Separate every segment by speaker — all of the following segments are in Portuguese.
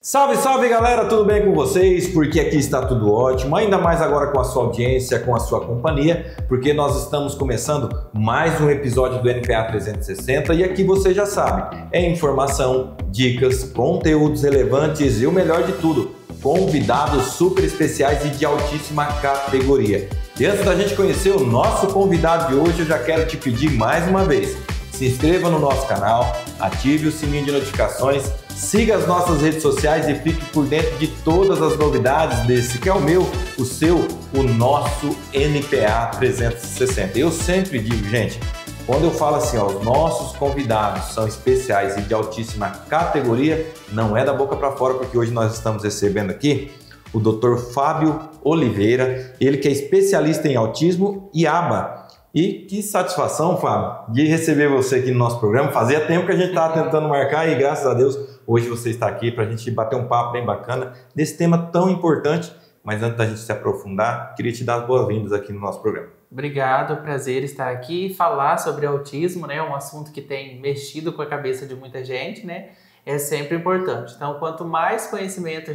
Speaker 1: Salve, salve galera, tudo bem com vocês? Porque aqui está tudo ótimo, ainda mais agora com a sua audiência, com a sua companhia, porque nós estamos começando mais um episódio do NPA 360 e aqui você já sabe, é informação, dicas, conteúdos relevantes e o melhor de tudo, convidados super especiais e de altíssima categoria. E antes da gente conhecer o nosso convidado de hoje, eu já quero te pedir mais uma vez, se inscreva no nosso canal, ative o sininho de notificações, siga as nossas redes sociais e fique por dentro de todas as novidades desse que é o meu, o seu, o nosso NPA 360. Eu sempre digo, gente, quando eu falo assim, ó, os nossos convidados são especiais e de altíssima categoria, não é da boca para fora, porque hoje nós estamos recebendo aqui o Dr. Fábio Oliveira, ele que é especialista em autismo e ABA. E que satisfação, Fábio, de receber você aqui no nosso programa. Fazia tempo que a gente estava tentando marcar e graças a Deus hoje você está aqui para a gente bater um papo bem bacana desse tema tão importante. Mas antes da gente se aprofundar, queria te dar as boas-vindas aqui no nosso programa.
Speaker 2: Obrigado, prazer estar aqui e falar sobre autismo, né? Um assunto que tem mexido com a cabeça de muita gente, né? É sempre importante. Então, quanto mais conhecimento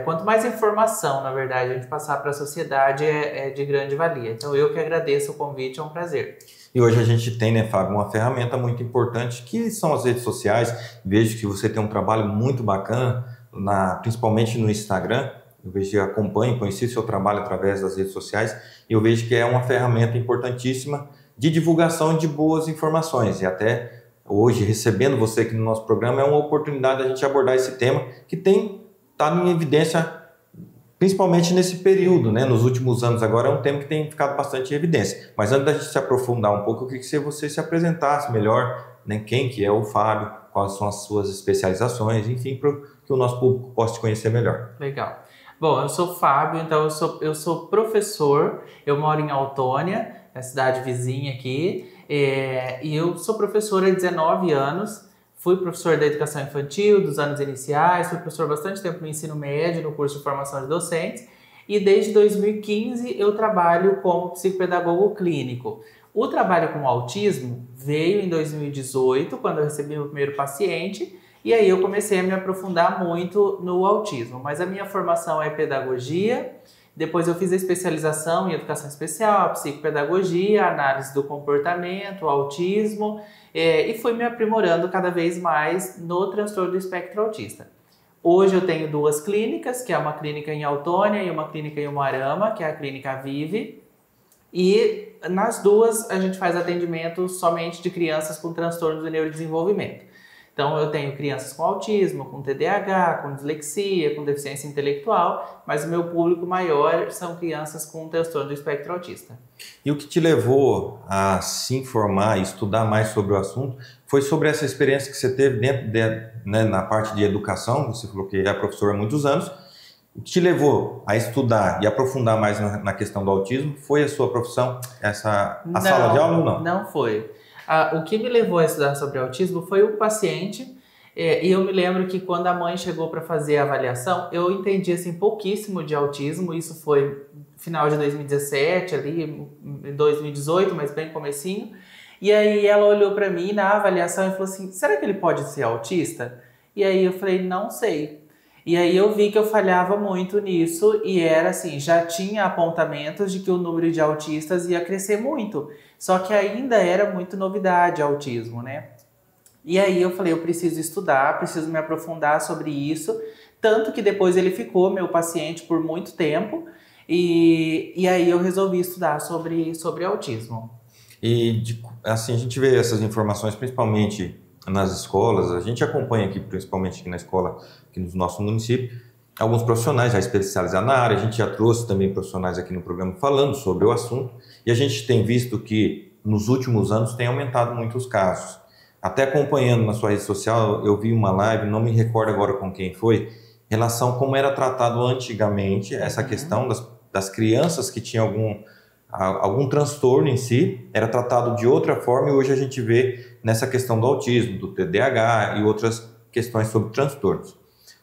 Speaker 2: quanto mais informação, na verdade, a gente passar para a sociedade é de grande valia. Então, eu que agradeço o convite, é um prazer.
Speaker 1: E hoje a gente tem, né, Fábio, uma ferramenta muito importante que são as redes sociais. Vejo que você tem um trabalho muito bacana, principalmente no Instagram. Eu vejo que acompanho, conheci seu trabalho através das redes sociais e eu vejo que é uma ferramenta importantíssima de divulgação de boas informações. E até hoje, recebendo você aqui no nosso programa, é uma oportunidade da gente abordar esse tema que está em evidência, principalmente nesse período, né? Nos últimos anos agora é um tema que tem ficado bastante em evidência. Mas antes da gente se aprofundar um pouco, eu queria que você se apresentasse melhor, né? Quem que é o Fábio, quais são as suas especializações, enfim, para que o nosso público possa te conhecer melhor.
Speaker 2: Legal. Bom, eu sou Fábio, então eu sou professor, eu moro em Autônia, a cidade vizinha aqui, e eu sou professor há 19 anos. Fui professor da educação infantil, dos anos iniciais, fui professor bastante tempo no ensino médio, no curso de formação de docentes, e desde 2015 eu trabalho como psicopedagogo clínico. O trabalho com autismo veio em 2018, quando eu recebi meu primeiro paciente, e aí eu comecei a me aprofundar muito no autismo. Mas a minha formação é pedagogia, depois eu fiz a especialização em educação especial, psicopedagogia, análise do comportamento, autismo, e fui me aprimorando cada vez mais no transtorno do espectro autista. Hoje eu tenho duas clínicas, que é uma clínica em Autônia e uma clínica em Umuarama, que é a Clínica Vive, e nas duas a gente faz atendimento somente de crianças com transtorno do neurodesenvolvimento. Então, eu tenho crianças com autismo, com TDAH, com dislexia, com deficiência intelectual, mas o meu público maior são crianças com transtorno do espectro autista.
Speaker 1: E o que te levou a se informar e estudar mais sobre o assunto foi sobre essa experiência que você teve né, na parte de educação, você falou que é professor há muitos anos. O que te levou a estudar e aprofundar mais na questão do autismo foi a sua profissão, a sala de aula ou não?
Speaker 2: Não foi. O que me levou a estudar sobre autismo foi o paciente, e eu me lembro que quando a mãe chegou para fazer a avaliação, eu entendi assim, pouquíssimo de autismo, isso foi final de 2017, ali em 2018, mas bem comecinho, e aí ela olhou para mim na avaliação e falou assim, será que ele pode ser autista? E aí eu falei, não sei. E aí eu vi que eu falhava muito nisso e era assim, já tinha apontamentos de que o número de autistas ia crescer muito. Só que ainda era muito novidade autismo, né? E aí eu falei, eu preciso estudar, preciso me aprofundar sobre isso. Tanto que depois ele ficou meu paciente por muito tempo. E aí eu resolvi estudar sobre autismo.
Speaker 1: E assim, a gente vê essas informações principalmente nas escolas, a gente acompanha aqui, principalmente aqui na escola, aqui no nosso município, alguns profissionais já especializados na área, a gente já trouxe também profissionais aqui no programa falando sobre o assunto, e a gente tem visto que nos últimos anos tem aumentado muito os casos. Até acompanhando na sua rede social, eu vi uma live, não me recordo agora com quem foi, em relação a como era tratado antigamente essa questão das crianças que tinham algum transtorno em si, era tratado de outra forma e hoje a gente vê nessa questão do autismo, do TDAH e outras questões sobre transtornos.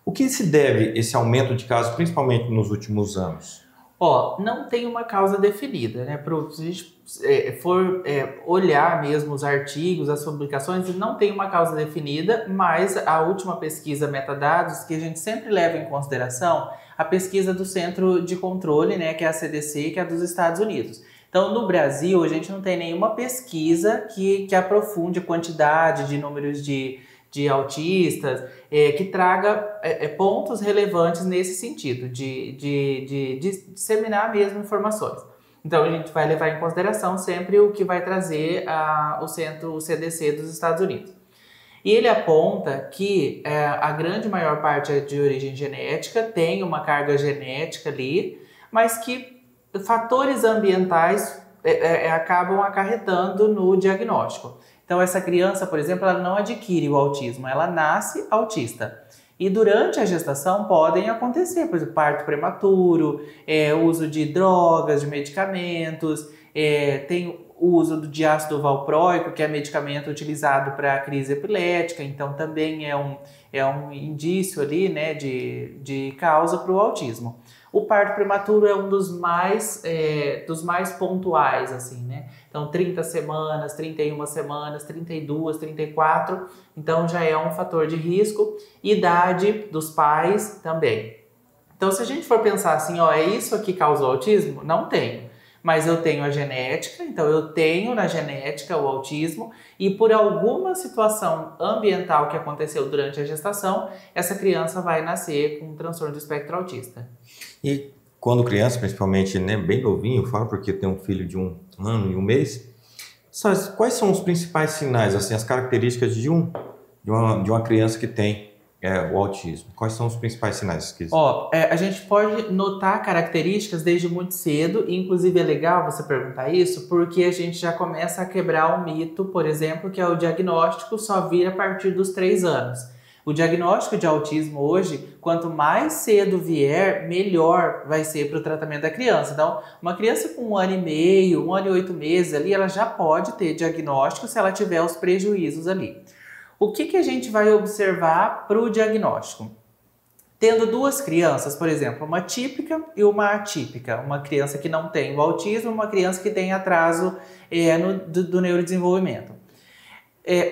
Speaker 1: O que se deve esse aumento de casos, principalmente nos últimos anos?
Speaker 2: Ó, não tem uma causa definida, né? Se a gente for olhar mesmo os artigos, as publicações, não tem uma causa definida, mas a última pesquisa metadados que a gente sempre leva em consideração, a pesquisa do Centro de Controle, né, que é a CDC, que é dos Estados Unidos. Então, no Brasil, a gente não tem nenhuma pesquisa que aprofunde a quantidade de números de autistas, que traga pontos relevantes nesse sentido, de disseminar mesmo informações. Então, a gente vai levar em consideração sempre o que vai trazer o CDC dos Estados Unidos. E ele aponta que a grande maior parte é de origem genética, tem uma carga genética ali, mas que fatores ambientais acabam acarretando no diagnóstico. Então, essa criança, por exemplo, ela não adquire o autismo, ela nasce autista. E durante a gestação podem acontecer, por exemplo, parto prematuro, uso de drogas, de medicamentos, tem o uso de ácido valproico, que é medicamento utilizado para crise epilética, então também é um indício ali, né, de causa para o autismo. O parto prematuro é um dos mais pontuais, assim, né? Então, 30 semanas, 31 semanas, 32, 34, então já é um fator de risco. Idade dos pais também. Então, se a gente for pensar assim, ó, é isso que causa o autismo? Não tenho. Mas eu tenho a genética, então eu tenho na genética o autismo e por alguma situação ambiental que aconteceu durante a gestação, essa criança vai nascer com um transtorno do espectro autista.
Speaker 1: E quando criança, principalmente, né, bem novinho, falo porque tem um filho de 1 ano e 1 mês, quais são os principais sinais, assim, as características de uma criança que tem o autismo? Quais são os principais sinais?
Speaker 2: A gente pode notar características desde muito cedo, e inclusive é legal você perguntar isso, porque a gente já começa a quebrar um mito, por exemplo, que é o diagnóstico só vir a partir dos 3 anos. O diagnóstico de autismo hoje, quanto mais cedo vier, melhor vai ser para o tratamento da criança. Então, uma criança com 1 ano e meio, 1 ano e 8 meses ali, ela já pode ter diagnóstico se ela tiver os prejuízos ali. O que a gente vai observar para o diagnóstico? Tendo 2 crianças, por exemplo, uma típica e uma atípica, uma criança que não tem o autismo e uma criança que tem atraso do neurodesenvolvimento.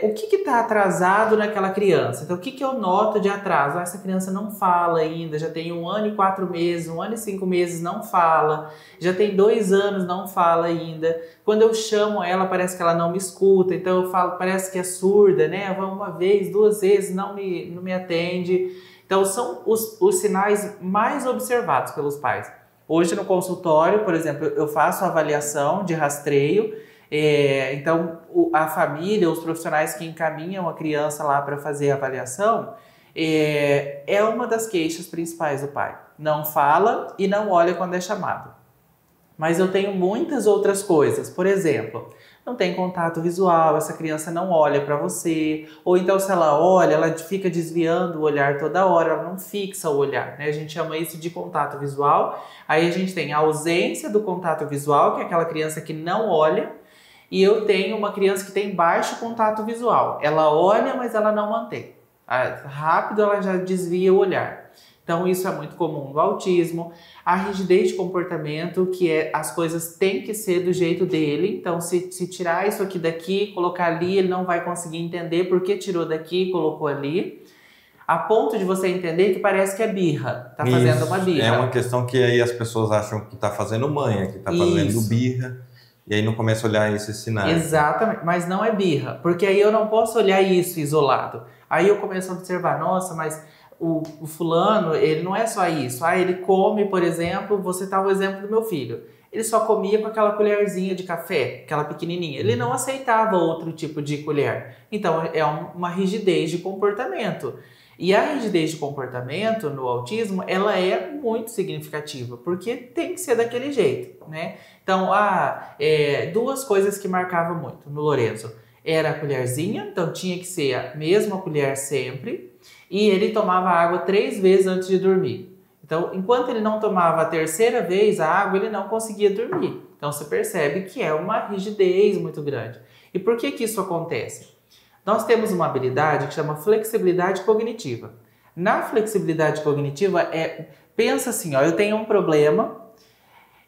Speaker 2: O que está atrasado naquela criança? Então, o que eu noto de atraso? Essa criança não fala ainda, já tem 1 ano e 4 meses, 1 ano e 5 meses, não fala, já tem 2 anos, não fala ainda. Quando eu chamo ela, parece que ela não me escuta, então eu falo, parece que é surda, né? Vai 1 vez, 2 vezes, não me atende. Então, são os sinais mais observados pelos pais. Hoje, no consultório, por exemplo, eu faço avaliação de rastreio. Então, a família, os profissionais que encaminham a criança lá para fazer a avaliação, é uma das queixas principais do pai. Não fala e não olha quando é chamado. Mas eu tenho muitas outras coisas. Por exemplo, não tem contato visual, essa criança não olha para você. Ou então, se ela olha, ela fica desviando o olhar toda hora, ela não fixa o olhar, né? A gente chama isso de contato visual. Aí a gente tem a ausência do contato visual, que é aquela criança que não olha. E eu tenho uma criança que tem baixo contato visual. Ela olha, mas ela não mantém. Rápido ela já desvia o olhar. Então isso é muito comum no autismo. A rigidez de comportamento, que as coisas têm que ser do jeito dele. Então se tirar isso aqui daqui, colocar ali, ele não vai conseguir entender por que tirou daqui e colocou ali. A ponto de você entender que parece que é birra. Tá fazendo uma birra.
Speaker 1: É uma questão que aí as pessoas acham que tá fazendo manha, que tá fazendo birra. E aí não começa a olhar esses sinais.
Speaker 2: Exatamente, mas não é birra, porque aí eu não posso olhar isso isolado. Aí eu começo a observar, nossa, mas o fulano, ele não é só isso. Ele come, por exemplo, você tá o exemplo do meu filho. Ele só comia com aquela colherzinha de café, aquela pequenininha. Ele não aceitava outro tipo de colher. Então é uma rigidez de comportamento. E a rigidez de comportamento no autismo, ela é muito significativa, porque tem que ser daquele jeito, né? Então, 2 coisas que marcavam muito no Lorenzo. Era a colherzinha, então tinha que ser a mesma colher sempre, e ele tomava água 3 vezes antes de dormir. Então, enquanto ele não tomava a 3ª vez a água, ele não conseguia dormir. Então, você percebe que é uma rigidez muito grande. E por que isso acontece? Nós temos uma habilidade que chama flexibilidade cognitiva. Na flexibilidade cognitiva, pensa assim, eu tenho um problema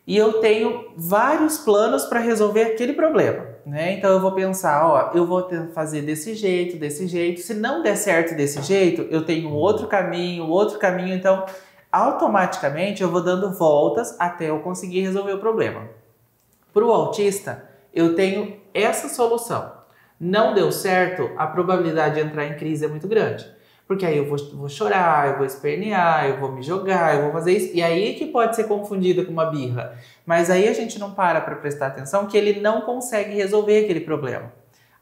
Speaker 2: e eu tenho vários planos para resolver aquele problema, né? Então eu vou pensar, ó, eu vou fazer desse jeito, desse jeito. Se não der certo desse jeito, eu tenho outro caminho, então automaticamente eu vou dando voltas até eu conseguir resolver o problema. Para o autista, eu tenho essa solução. Não deu certo, a probabilidade de entrar em crise é muito grande. Porque aí eu vou chorar, eu vou espernear, eu vou me jogar, eu vou fazer isso. E aí que pode ser confundida com uma birra. Mas aí a gente não para prestar atenção que ele não consegue resolver aquele problema.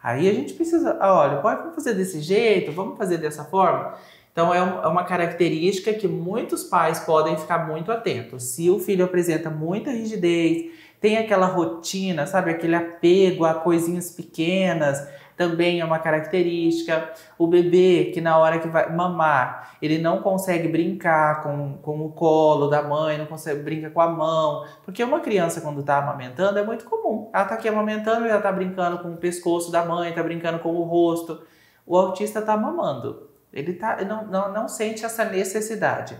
Speaker 2: Aí a gente precisa, olha, vamos fazer desse jeito, vamos fazer dessa forma. Então é uma característica que muitos pais podem ficar muito atentos. Se o filho apresenta muita rigidez, tem aquela rotina, sabe, aquele apego a coisinhas pequenas, também é uma característica. O bebê que na hora que vai mamar, ele não consegue brincar com o colo da mãe, não consegue brincar com a mão. Porque uma criança quando está amamentando é muito comum. Ela está aqui amamentando e ela está brincando com o pescoço da mãe, está brincando com o rosto. O autista está mamando. Ele não sente essa necessidade.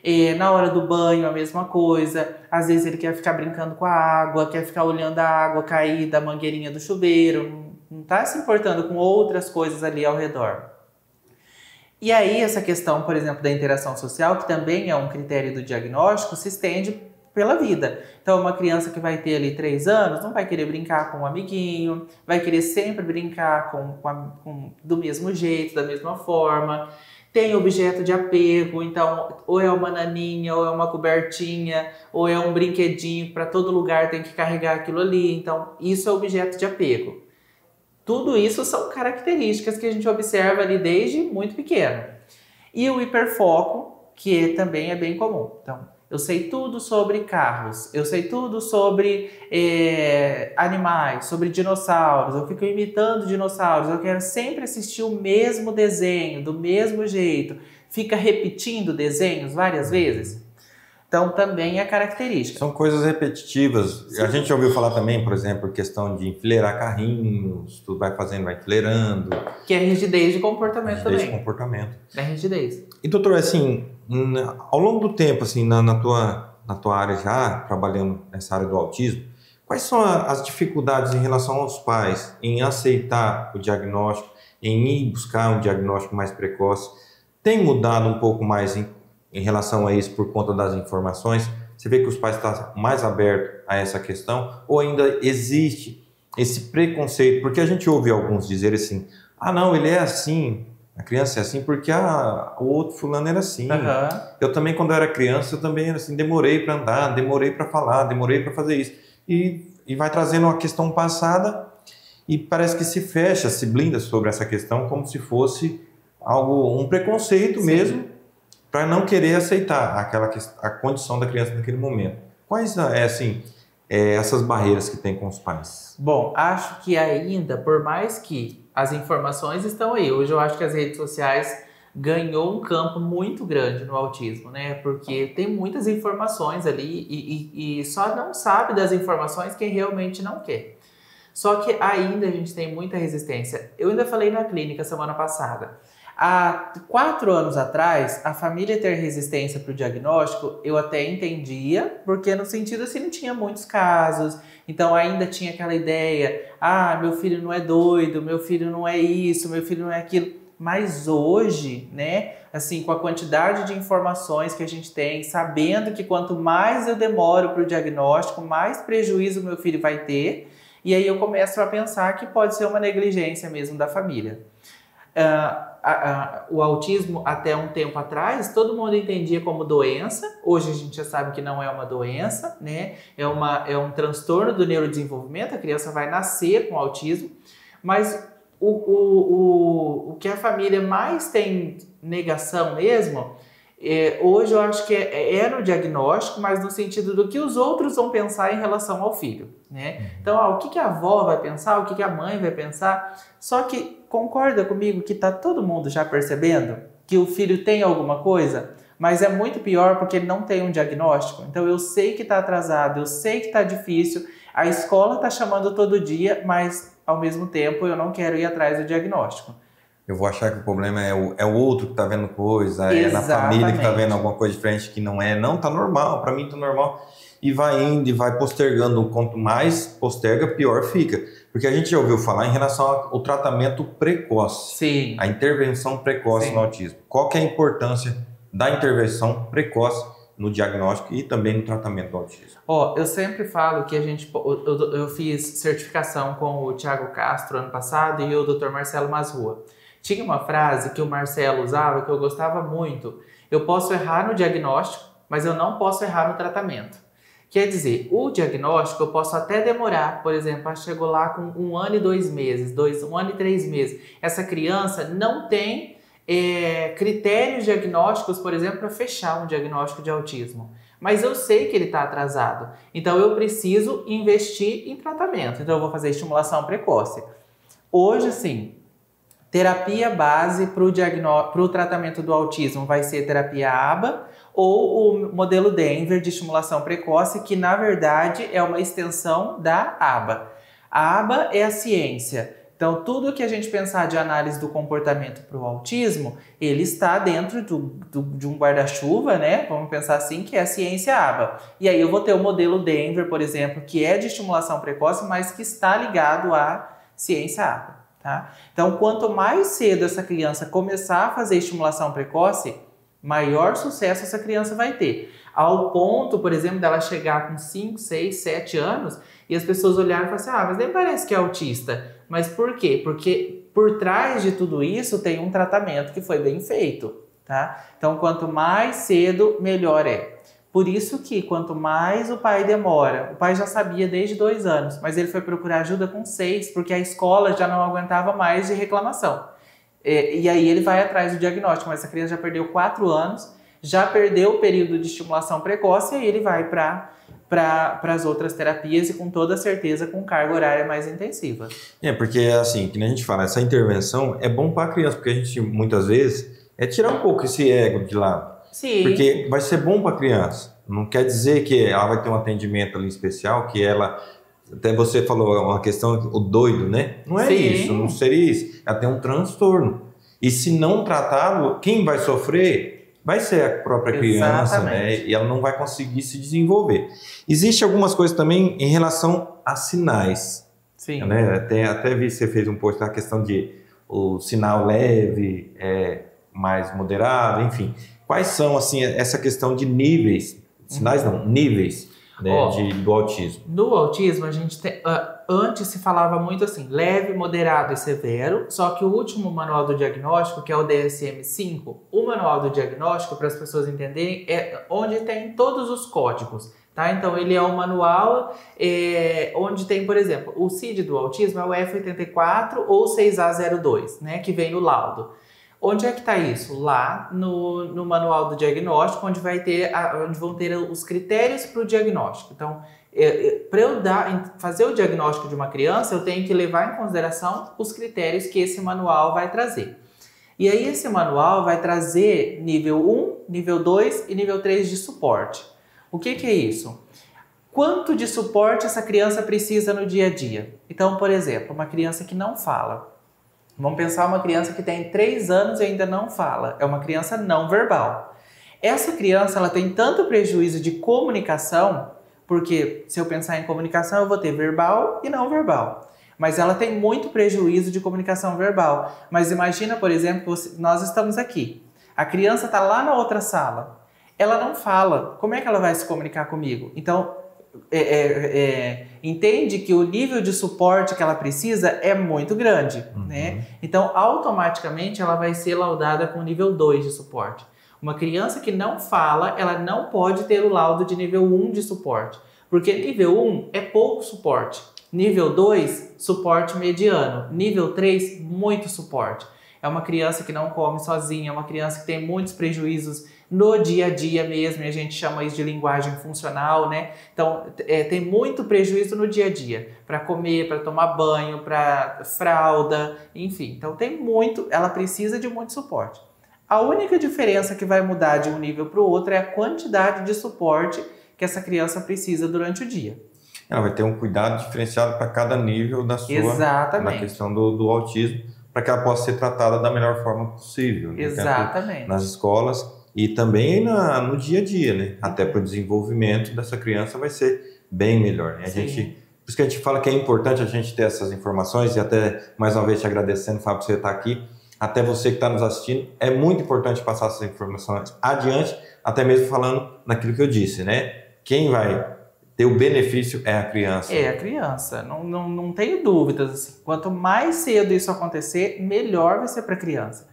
Speaker 2: E na hora do banho, a mesma coisa. Às vezes ele quer ficar brincando com a água, quer ficar olhando a água cair da mangueirinha do chuveiro. Não está se importando com outras coisas ali ao redor. E aí essa questão, por exemplo, da interação social, que também é um critério do diagnóstico, se estende pela vida. Então uma criança que vai ter ali 3 anos não vai querer brincar com um amiguinho, vai querer sempre brincar do mesmo jeito, da mesma forma. Tem objeto de apego, então ou é uma naninha, ou é uma cobertinha, ou é um brinquedinho, para todo lugar tem que carregar aquilo ali. Então isso é objeto de apego. Tudo isso são características que a gente observa ali desde muito pequeno. E o hiperfoco, que também é bem comum. Então, eu sei tudo sobre carros, eu sei tudo sobre animais, sobre dinossauros, eu fico imitando dinossauros, eu quero sempre assistir o mesmo desenho, do mesmo jeito. Fica repetindo desenhos várias vezes. Então, também é característica.
Speaker 1: São coisas repetitivas. Sim. A gente já ouviu falar também, por exemplo, questão de enfileirar carrinhos, tu vai fazendo, vai enfileirando.
Speaker 2: Que é rigidez de comportamento também.
Speaker 1: Rigidez de comportamento.
Speaker 2: É rigidez.
Speaker 1: E, doutor, assim, ao longo do tempo, assim, na tua área já, trabalhando nessa área do autismo, quais são as dificuldades em relação aos pais em aceitar o diagnóstico, em ir buscar um diagnóstico mais precoce? Tem mudado um pouco mais em relação a isso por conta das informações? Você vê que os pais estão mais abertos a essa questão? Ou ainda existe esse preconceito? Porque a gente ouve alguns dizer assim, não, ele é assim, a criança é assim porque o outro fulano era assim.
Speaker 2: Uhum.
Speaker 1: Eu também, quando eu era criança, eu também era assim, demorei para andar, demorei para falar, demorei para fazer isso. E vai trazendo uma questão passada e parece que se fecha, se blinda sobre essa questão como se fosse um preconceito. Sim. Mesmo, para não querer aceitar a condição da criança naquele momento. Quais essas barreiras que tem com os pais?
Speaker 2: Bom, acho que ainda, por mais que as informações estão aí, hoje eu acho que as redes sociais ganhou um campo muito grande no autismo, né? Porque tem muitas informações ali e só não sabe das informações quem realmente não quer. Só que ainda a gente tem muita resistência. Eu ainda falei na clínica semana passada. Há 4 anos atrás, a família ter resistência para o diagnóstico, eu até entendia, porque no sentido assim não tinha muitos casos, então ainda tinha aquela ideia, meu filho não é doido, meu filho não é isso, meu filho não é aquilo. Mas hoje, né, assim, com a quantidade de informações que a gente tem, sabendo que quanto mais eu demoro para o diagnóstico, mais prejuízo meu filho vai ter, e aí eu começo a pensar que pode ser uma negligência mesmo da família. O autismo, até um tempo atrás, todo mundo entendia como doença. Hoje a gente já sabe que não é uma doença, né? É um transtorno do neurodesenvolvimento. A criança vai nascer com autismo, mas o que a família mais tem negação mesmo, hoje eu acho que é no diagnóstico, mas no sentido do que os outros vão pensar em relação ao filho, né? Então, o que a avó vai pensar, o que a mãe vai pensar. Só que concorda comigo que tá todo mundo já percebendo que o filho tem alguma coisa, mas é muito pior porque ele não tem um diagnóstico. Então eu sei que tá atrasado, eu sei que tá difícil, a escola tá chamando todo dia, mas ao mesmo tempo eu não quero ir atrás do diagnóstico.
Speaker 1: eu vou achar que o problema é o outro que está vendo coisa, é na
Speaker 2: Exatamente.
Speaker 1: família que está vendo alguma coisa diferente que não é. Não, tá normal, para mim tá normal. E vai indo e vai postergando. Quanto mais posterga, pior fica. Porque a gente já ouviu falar em relação ao tratamento precoce.
Speaker 2: Sim.
Speaker 1: A intervenção precoce no autismo. Qual que é a importância da intervenção precoce no diagnóstico e também no tratamento do autismo?
Speaker 2: Eu sempre falo que eu fiz certificação com o Thiago Castro ano passado e o Dr. Marcelo Masrua. Tinha uma frase que o Marcelo usava que eu gostava muito. Eu posso errar no diagnóstico, mas eu não posso errar no tratamento. Quer dizer, o diagnóstico eu posso até demorar, por exemplo, chegou lá com 1 ano e 2 meses, 1 ano e 3 meses. Essa criança não tem critérios diagnósticos, por exemplo, para fechar um diagnóstico de autismo. Mas eu sei que ele está atrasado, então eu preciso investir em tratamento. Então eu vou fazer estimulação precoce. Hoje, sim, terapia base para o tratamento do autismo vai ser terapia ABA ou o modelo Denver de estimulação precoce, que na verdade é uma extensão da ABA. A ABA é a ciência. Então, tudo que a gente pensar de análise do comportamento para o autismo, ele está dentro de um guarda-chuva, né? Vamos pensar assim, que é a ciência ABA. E aí eu vou ter o modelo Denver, por exemplo, que é de estimulação precoce, mas que está ligado à ciência ABA. Tá? Então, quanto mais cedo essa criança começar a fazer estimulação precoce, maior sucesso essa criança vai ter. Ao ponto, por exemplo, dela chegar com 5, 6, 7 anos e as pessoas olharem e falarem assim, mas nem parece que é autista. Mas por quê? Porque por trás de tudo isso tem um tratamento que foi bem feito. Tá? Então, quanto mais cedo, melhor é. Por isso que quanto mais o pai demora, o pai já sabia desde 2 anos, mas ele foi procurar ajuda com 6, porque a escola já não aguentava mais de reclamação. E aí ele vai atrás do diagnóstico, mas essa criança já perdeu 4 anos, já perdeu o período de estimulação precoce, e aí ele vai para as outras terapias e com toda certeza com carga horária mais intensiva.
Speaker 1: Porque assim, que nem a gente fala, essa intervenção é bom para a criança, porque a gente muitas vezes tirar um pouco esse ego de lado.
Speaker 2: Sim.
Speaker 1: Porque vai ser bom para a criança. Não quer dizer que ela vai ter um atendimento ali especial, que ela... Até você falou uma questão, o doido, né? Não é isso, não seria isso. Ela tem um transtorno. E se não tratado, quem vai sofrer vai ser a própria criança, né? E ela não vai conseguir se desenvolver. Existem algumas coisas também em relação a sinais.
Speaker 2: Sim.
Speaker 1: Né? Até vi que você fez um post da questão de o sinal leve, mais moderado, enfim. Quais são, assim, essa questão de níveis, sinais não, níveis, né, do autismo?
Speaker 2: No autismo, a gente tem, antes se falava muito assim, leve, moderado e severo, só que o último manual do diagnóstico, que é o DSM-5, o manual do diagnóstico, para as pessoas entenderem, é onde tem todos os códigos. Tá? Então, ele é um manual onde tem, por exemplo, o CID do autismo é o F84 ou 6A02, né, que vem o laudo. Onde é que está isso? Lá no manual do diagnóstico, onde vão ter os critérios para o diagnóstico. Então, para eu fazer o diagnóstico de uma criança, eu tenho que levar em consideração os critérios que esse manual vai trazer. E aí esse manual vai trazer nível 1, nível 2 e nível 3 de suporte. O que é isso? Quanto de suporte essa criança precisa no dia a dia? Então, por exemplo, uma criança que não fala. Vamos pensar uma criança que tem 3 anos e ainda não fala. É uma criança não verbal. Essa criança ela tem tanto prejuízo de comunicação, porque se eu pensar em comunicação eu vou ter verbal e não verbal. Mas ela tem muito prejuízo de comunicação verbal. Mas imagina, por exemplo, nós estamos aqui. A criança está lá na outra sala. Ela não fala. Como é que ela vai se comunicar comigo? Então, entende que o nível de suporte que ela precisa é muito grande, né? Então, automaticamente, ela vai ser laudada com nível 2 de suporte. Uma criança que não fala, ela não pode ter o laudo de nível 1 de suporte, porque nível 1 é pouco suporte, nível 2, suporte mediano, nível 3, muito suporte. É uma criança que não come sozinha, é uma criança que tem muitos prejuízos no dia a dia mesmo, e a gente chama isso de linguagem funcional, né? Então, tem muito prejuízo no dia a dia, para comer, para tomar banho, para fralda, enfim. Então, ela precisa de muito suporte. A única diferença que vai mudar de um nível para o outro é a quantidade de suporte que essa criança precisa durante o dia.
Speaker 1: Ela vai ter um cuidado diferenciado para cada nível da sua, na questão do autismo, para que ela possa ser tratada da melhor forma possível. Né?
Speaker 2: Exatamente.
Speaker 1: Tanto nas escolas e também no dia a dia, né? Até para o desenvolvimento dessa criança vai ser bem melhor. Né? Por isso que a gente fala que é importante a gente ter essas informações e até mais uma vez te agradecendo, Fábio, por você estar aqui. Até você que está nos assistindo, é muito importante passar essas informações adiante, até mesmo falando naquilo que eu disse, né? Quem vai ter o benefício é a criança.
Speaker 2: É a criança, não tenho dúvidas. Assim. Quanto mais cedo isso acontecer, melhor vai ser para a criança.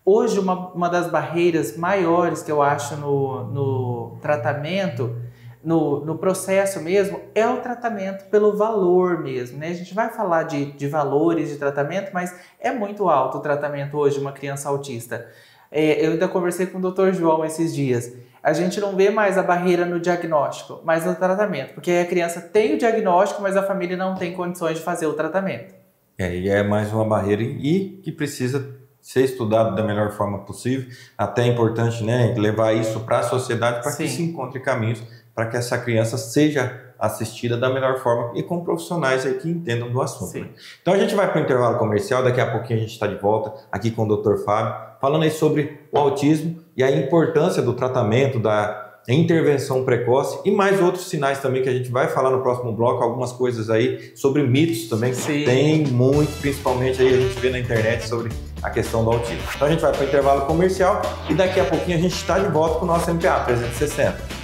Speaker 2: Hoje, uma das barreiras maiores que eu acho no tratamento, no processo mesmo, é o tratamento pelo valor mesmo, né? A gente vai falar de valores de tratamento, mas é muito alto o tratamento hoje de uma criança autista. Eu ainda conversei com o Dr. João esses dias. A gente não vê mais a barreira no diagnóstico, mas no tratamento, porque a criança tem o diagnóstico, mas a família não tem condições de fazer o tratamento.
Speaker 1: E é mais uma barreira e que precisa ser estudado da melhor forma possível. Até é importante, né, levar isso para a sociedade para que se encontre caminhos para que essa criança seja assistida da melhor forma e com profissionais aí que entendam do assunto. Né? Então a gente vai para o intervalo comercial, daqui a pouquinho a gente está de volta aqui com o Dr. Fábio, falando aí sobre o autismo e a importância do tratamento, da intervenção precoce e mais outros sinais também que a gente vai falar no próximo bloco, algumas coisas aí sobre mitos também, que tem muito, principalmente aí a gente vê na internet sobre a questão do autismo. Então a gente vai para o intervalo comercial e daqui a pouquinho a gente está de volta com o nosso NPA 360.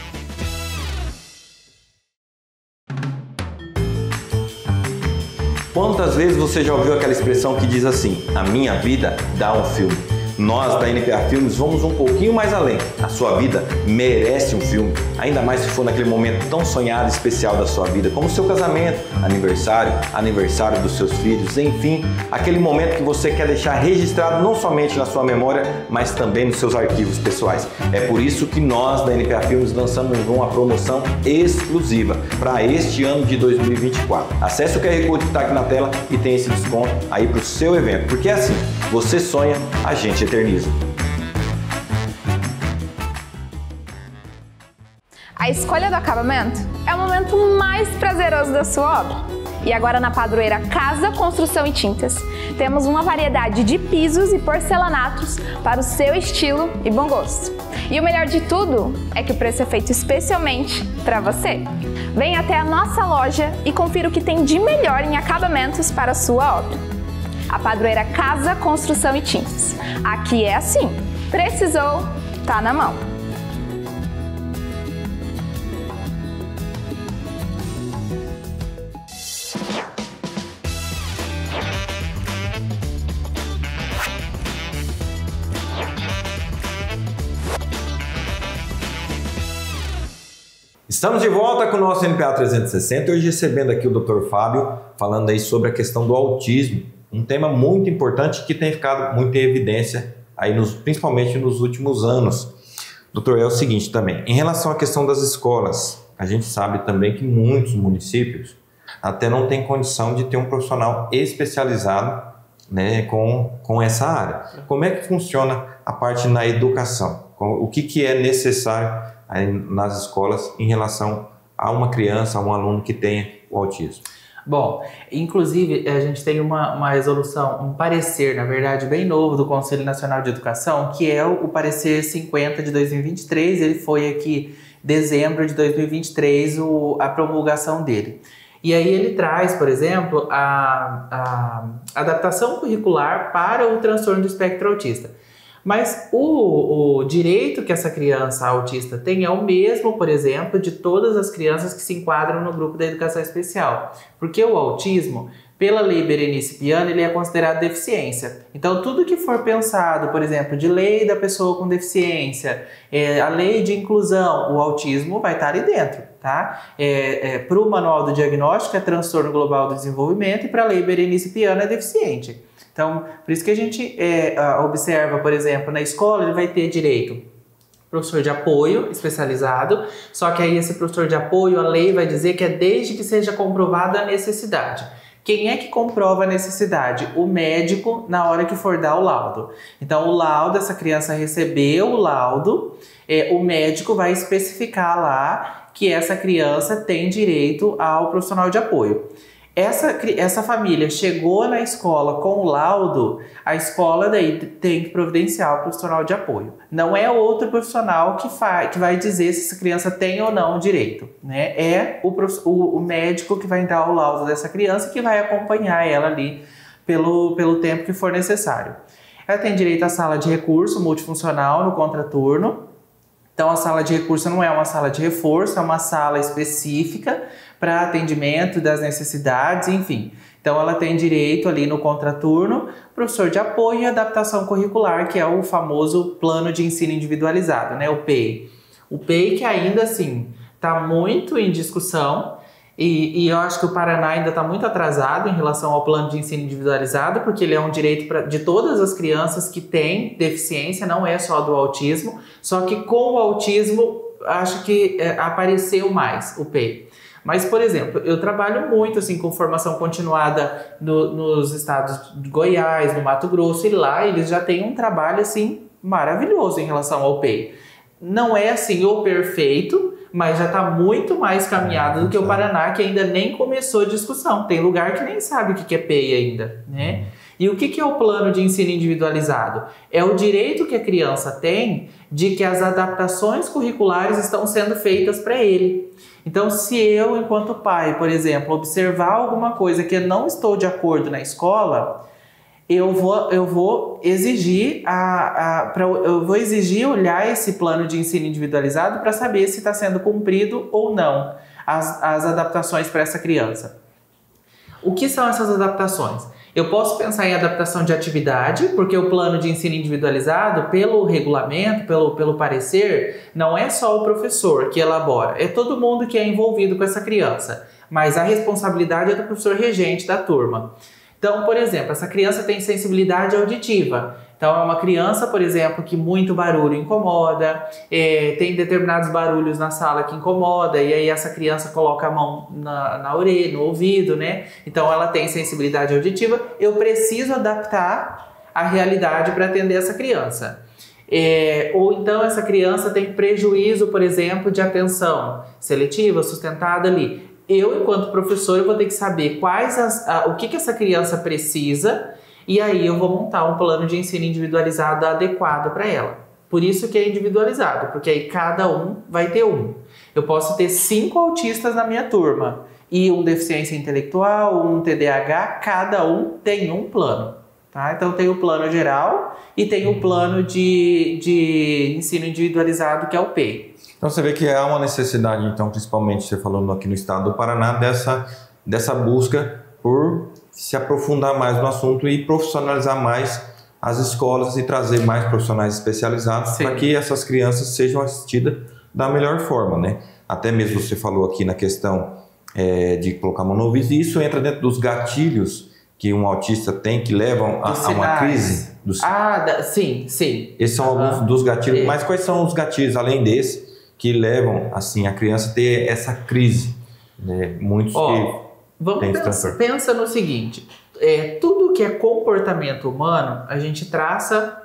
Speaker 1: Quantas vezes você já ouviu aquela expressão que diz assim, a minha vida dá um filme? Nós da NPA Filmes vamos um pouquinho mais além. A sua vida merece um filme, ainda mais se for naquele momento tão sonhado e especial da sua vida, como o seu casamento, aniversário dos seus filhos, enfim, aquele momento que você quer deixar registrado não somente na sua memória, mas também nos seus arquivos pessoais. É por isso que nós da NPA Filmes lançamos uma promoção exclusiva para este ano de 2024. Acesse o QR Code que está aqui na tela e tem esse desconto aí para o seu evento, porque é assim, você sonha, a gente eterniza.
Speaker 3: A escolha do acabamento é o momento mais prazeroso da sua obra. E agora na Padroeira Casa, Construção e Tintas, temos uma variedade de pisos e porcelanatos para o seu estilo e bom gosto. E o melhor de tudo é que o preço é feito especialmente para você. Venha até a nossa loja e confira o que tem de melhor em acabamentos para a sua obra. A Padroeira Casa, Construção e Tintas. Aqui é assim, precisou, tá na mão.
Speaker 1: Estamos de volta com o nosso NPA 360, hoje recebendo aqui o Dr. Fábio, falando aí sobre a questão do autismo, um tema muito importante que tem ficado muito em evidência, aí principalmente nos últimos anos. Doutor, é o seguinte também, em relação à questão das escolas, a gente sabe também que muitos municípios até não têm condição de ter um profissional especializado, né, com essa área. Como é que funciona a parte na educação? O que é necessário aí nas escolas em relação a uma criança, a um aluno que tenha o autismo?
Speaker 2: Bom, inclusive a gente tem uma resolução, um parecer, na verdade, bem novo do Conselho Nacional de Educação, que é o parecer 50 de 2023, ele foi aqui em dezembro de 2023 a promulgação dele. E aí ele traz, por exemplo, a adaptação curricular para o transtorno do espectro autista. Mas o direito que essa criança autista tem é o mesmo, por exemplo, de todas as crianças que se enquadram no grupo da educação especial. Porque o autismo, pela lei Berenice Piana, ele é considerado deficiência. Então, tudo que for pensado, por exemplo, de lei da pessoa com deficiência, a lei de inclusão, o autismo vai estar ali dentro, tá? Para o manual do diagnóstico é transtorno global do desenvolvimento e para a lei Berenice Piana é deficiente. Então, por isso que a gente observa, por exemplo, na escola ele vai ter direito professor de apoio especializado, só que aí esse professor de apoio, a lei vai dizer que é desde que seja comprovada a necessidade. Quem é que comprova a necessidade? O médico na hora que for dar o laudo. Então, o laudo, essa criança recebeu o laudo, o médico vai especificar lá que essa criança tem direito ao profissional de apoio. Essa família chegou na escola com o laudo, a escola daí tem que providenciar o profissional de apoio. Não é outro profissional que vai dizer se essa criança tem ou não o direito, né? É o médico que vai dar o laudo dessa criança, que vai acompanhar ela ali pelo tempo que for necessário. Ela tem direito à sala de recurso multifuncional no contraturno. Então, a sala de recurso não é uma sala de reforço, é uma sala específica para atendimento das necessidades, enfim. Então, ela tem direito ali no contraturno, professor de apoio e adaptação curricular, que é o famoso Plano de Ensino Individualizado, né? O PEI. O PEI que ainda, assim, está muito em discussão e eu acho que o Paraná ainda está muito atrasado em relação ao Plano de Ensino Individualizado, porque ele é um direito de todas as crianças que têm deficiência, não é só do autismo, só que com o autismo acho que apareceu mais o PEI. Mas, por exemplo, eu trabalho muito assim, com formação continuada nos estados de Goiás, no Mato Grosso, e lá eles já têm um trabalho assim, maravilhoso em relação ao PEI. Não é assim o perfeito, mas já está muito mais caminhado do que o Paraná, que ainda nem começou a discussão. Tem lugar que nem sabe o que é PEI ainda, né? E o que é o plano de ensino individualizado? É o direito que a criança tem de que as adaptações curriculares estão sendo feitas para ele. Então, se eu, enquanto pai, por exemplo, observar alguma coisa que eu não estou de acordo na escola, eu vou exigir olhar esse plano de ensino individualizado para saber se está sendo cumprido ou não as adaptações para essa criança. O que são essas adaptações? Eu posso pensar em adaptação de atividade, porque o plano de ensino individualizado, pelo regulamento, pelo parecer, não é só o professor que elabora, é todo mundo que é envolvido com essa criança, mas a responsabilidade é do professor regente da turma. Então, por exemplo, essa criança tem sensibilidade auditiva. Então, é uma criança, por exemplo, que muito barulho incomoda, tem determinados barulhos na sala que incomoda, e aí essa criança coloca a mão na orelha, no ouvido, né? Então, ela tem sensibilidade auditiva. Eu preciso adaptar a realidade para atender essa criança. Ou então, essa criança tem prejuízo, por exemplo, de atenção seletiva, sustentada ali. Eu, enquanto professor, eu vou ter que saber o que essa criança precisa, e aí eu vou montar um plano de ensino individualizado adequado para ela. Por isso que é individualizado, porque aí cada um vai ter um. Eu posso ter 5 autistas na minha turma, e um deficiência intelectual, um TDAH, cada um tem um plano. Tá? Então tem o plano geral e tem o plano de ensino individualizado, que é o PEI.
Speaker 1: Então você vê que há uma necessidade, então, principalmente você falando aqui no estado do Paraná, dessa busca por se aprofundar mais no assunto e profissionalizar mais as escolas e trazer mais profissionais especializados para que essas crianças sejam assistidas da melhor forma, né? Até mesmo você falou aqui na questão de colocar a mão no ouvido, e isso entra dentro dos gatilhos que um autista tem, que levam a uma crise.
Speaker 2: Sim.
Speaker 1: Esses são alguns dos gatilhos, mas quais são os gatilhos, além desse, que levam assim, a criança a ter essa crise? Né? Muitos
Speaker 2: pensa no seguinte, tudo que é comportamento humano, a gente traça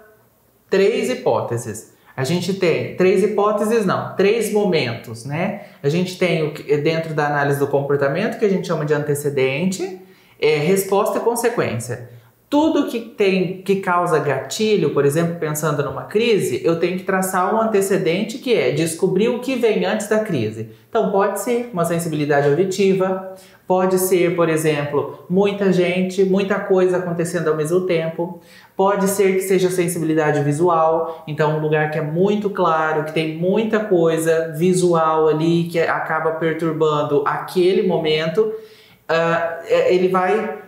Speaker 2: 3 hipóteses. A gente tem 3 hipóteses, não, 3 momentos, né? A gente tem dentro da análise do comportamento, que a gente chama de antecedente, resposta e consequência. Tudo que causa gatilho, por exemplo, pensando numa crise, eu tenho que traçar um antecedente, que é descobrir o que vem antes da crise. Então pode ser uma sensibilidade auditiva, pode ser, por exemplo, muita gente, muita coisa acontecendo ao mesmo tempo, pode ser que seja sensibilidade visual, então um lugar que é muito claro, que tem muita coisa visual ali, que acaba perturbando aquele momento, ele vai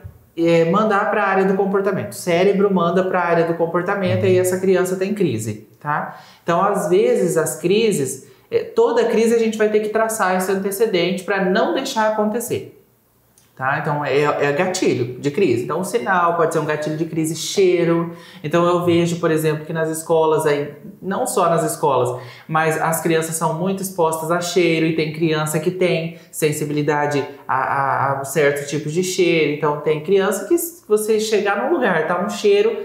Speaker 2: mandar para a área do comportamento. O cérebro manda para a área do comportamento e aí essa criança tem crise, tá? Então, às vezes, as crises, toda crise a gente vai ter que traçar esse antecedente para não deixar acontecer. Tá? Então, é gatilho de crise. Então, o sinal pode ser um gatilho de crise, cheiro. Então, eu vejo, por exemplo, que nas escolas, não só nas escolas, mas as crianças são muito expostas a cheiro e tem criança que tem sensibilidade a certos tipos de cheiro. Então, tem criança que você chegar num lugar, tá um cheiro...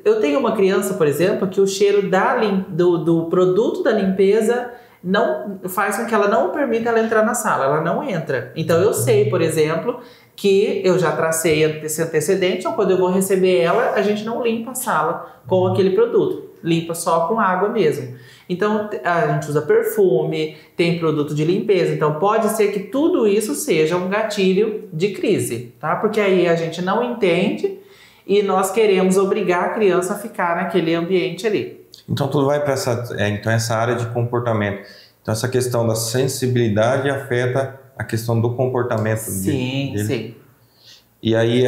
Speaker 2: Eu tenho uma criança, por exemplo, que o cheiro do produto da limpeza não faz com que ela não permita ela entrar na sala, ela não entra. Então eu sei, por exemplo, que eu já tracei esse antecedente, então quando eu vou receber ela, a gente não limpa a sala com aquele produto, limpa só com água mesmo. Então a gente usa perfume, tem produto de limpeza, então pode ser que tudo isso seja um gatilho de crise, tá? Porque aí a gente não entende e nós queremos obrigar a criança a ficar naquele ambiente ali.
Speaker 1: Então tudo vai para essa área de comportamento. Então essa questão da sensibilidade afeta a questão do comportamento dele.
Speaker 2: Sim.
Speaker 1: E aí